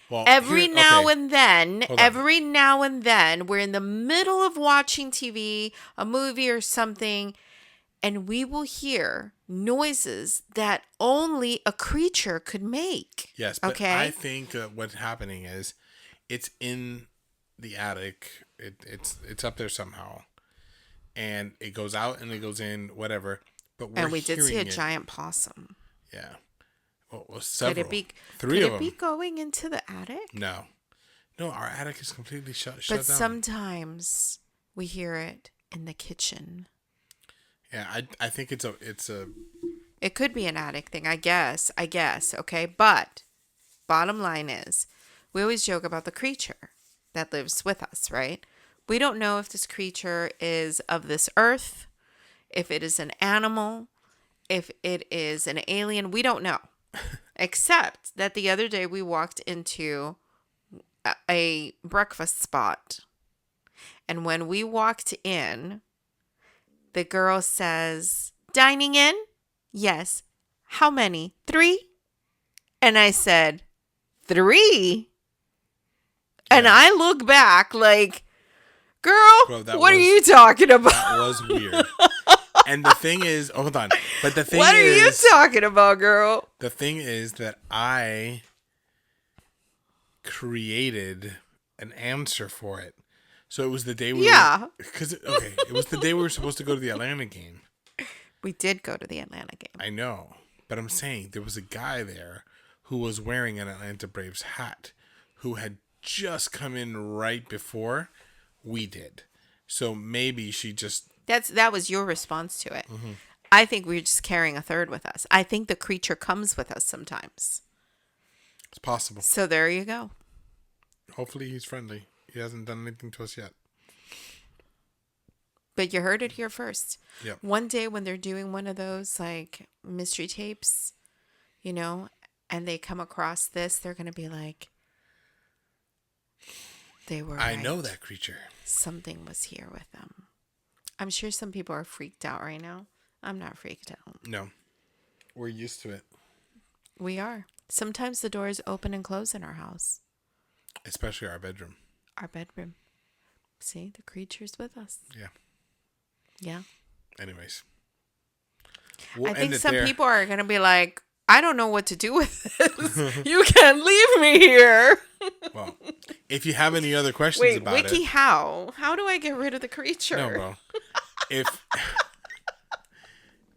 Well, Every now okay. and then, Hold on. we're in the middle of watching TV, a movie or something, and we will hear noises that only a creature could make. Yes, but Okay. I think what's happening is it's in the attic. It's up there somehow, and it goes out and it goes in, whatever. But we're And we did see a hearing it. giant possum. Yeah. Well, several. Could it be? Three could of it be them. going into the attic? No, our attic is completely shut But down. sometimes we hear it in the kitchen. Yeah, I think it's a It could be an attic thing, I guess, okay? But bottom line is, we always joke about the creature that lives with us, right? We don't know if this creature is of this earth, if it is an animal, if it is an alien. We don't know. Except that the other day we walked into a breakfast spot. And when we walked in, the girl says, "Dining in?" "Yes." "How many?" "3." And I said, 3? And Yeah. I look back like, girl, Bro, what are you talking about? that was weird. And the thing is, hold on. But the thing What are you is, talking about, girl? the thing is that I created an answer for it. So it was the day we Yeah. it was the day we were supposed to go to the Atlanta game. We did go to the Atlanta game. I know, but I'm saying there was a guy there who was wearing an Atlanta Braves hat who had just come in right before we did. So maybe she just That was your response to it. Mm-hmm. I think we're just carrying a third with us. I think the creature comes with us sometimes. it's possible. So there you go. Hopefully he's friendly. He hasn't done anything to us yet. But you heard it here first. Yep. One day when they're doing one of those like mystery tapes, and they come across this, they're going to be like, they were I right. know that creature. Something was here with them. I'm sure some people are freaked out right now. I'm not freaked out. No. We're used to it. We are. Sometimes the doors open and close in our house, Especially our bedroom. our bedroom. See, the creature's with us. Yeah. Yeah. Anyways. I think some people are going to be like, I don't know what to do with this. You can't leave me here. Well, if you have any other questions Wait, about Wiki, it. how? How do I get rid of the creature? No, bro.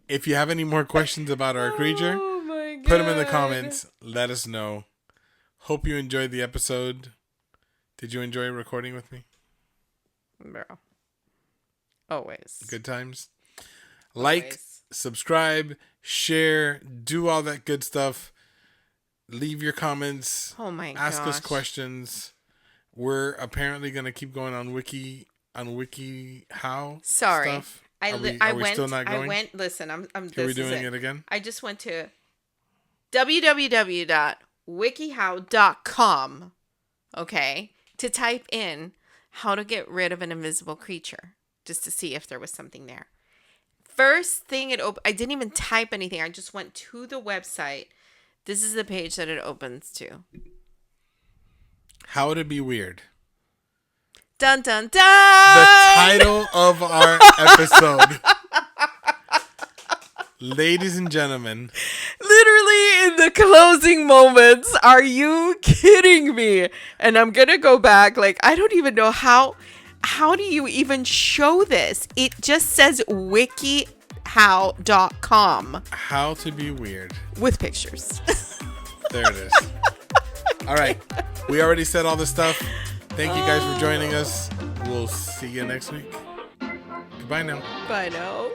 If you have any more questions about our creature, Oh my God. put them in the comments. Let us know. Hope you enjoyed the episode. Did you enjoy recording with me? Bro. Always. Good times? Like, Always. subscribe, share, do all that good stuff. Leave your comments. Oh my god. Ask us questions. We're apparently going to keep going on WikiHow Sorry. stuff. I Are we went. still not going? I went. Listen, I'm. Are This we is doing it again? I just went to www.wikihow.com. Okay, to type in how to get rid of an invisible creature, just to see if there was something there. First thing I didn't even type anything. I just went to the website. This is the page that it opens to. How to be weird. Dun dun dun. The title of our episode. Ladies and gentlemen. Literally in the closing moments. Are you kidding me? And I'm going to go back. Like, I don't even know how do you even show this? It just says wikihow.com How to be weird. with pictures. There it is. All right. We already said all this stuff. Thank you guys for joining us. We'll see you next week. Goodbye now. Bye now.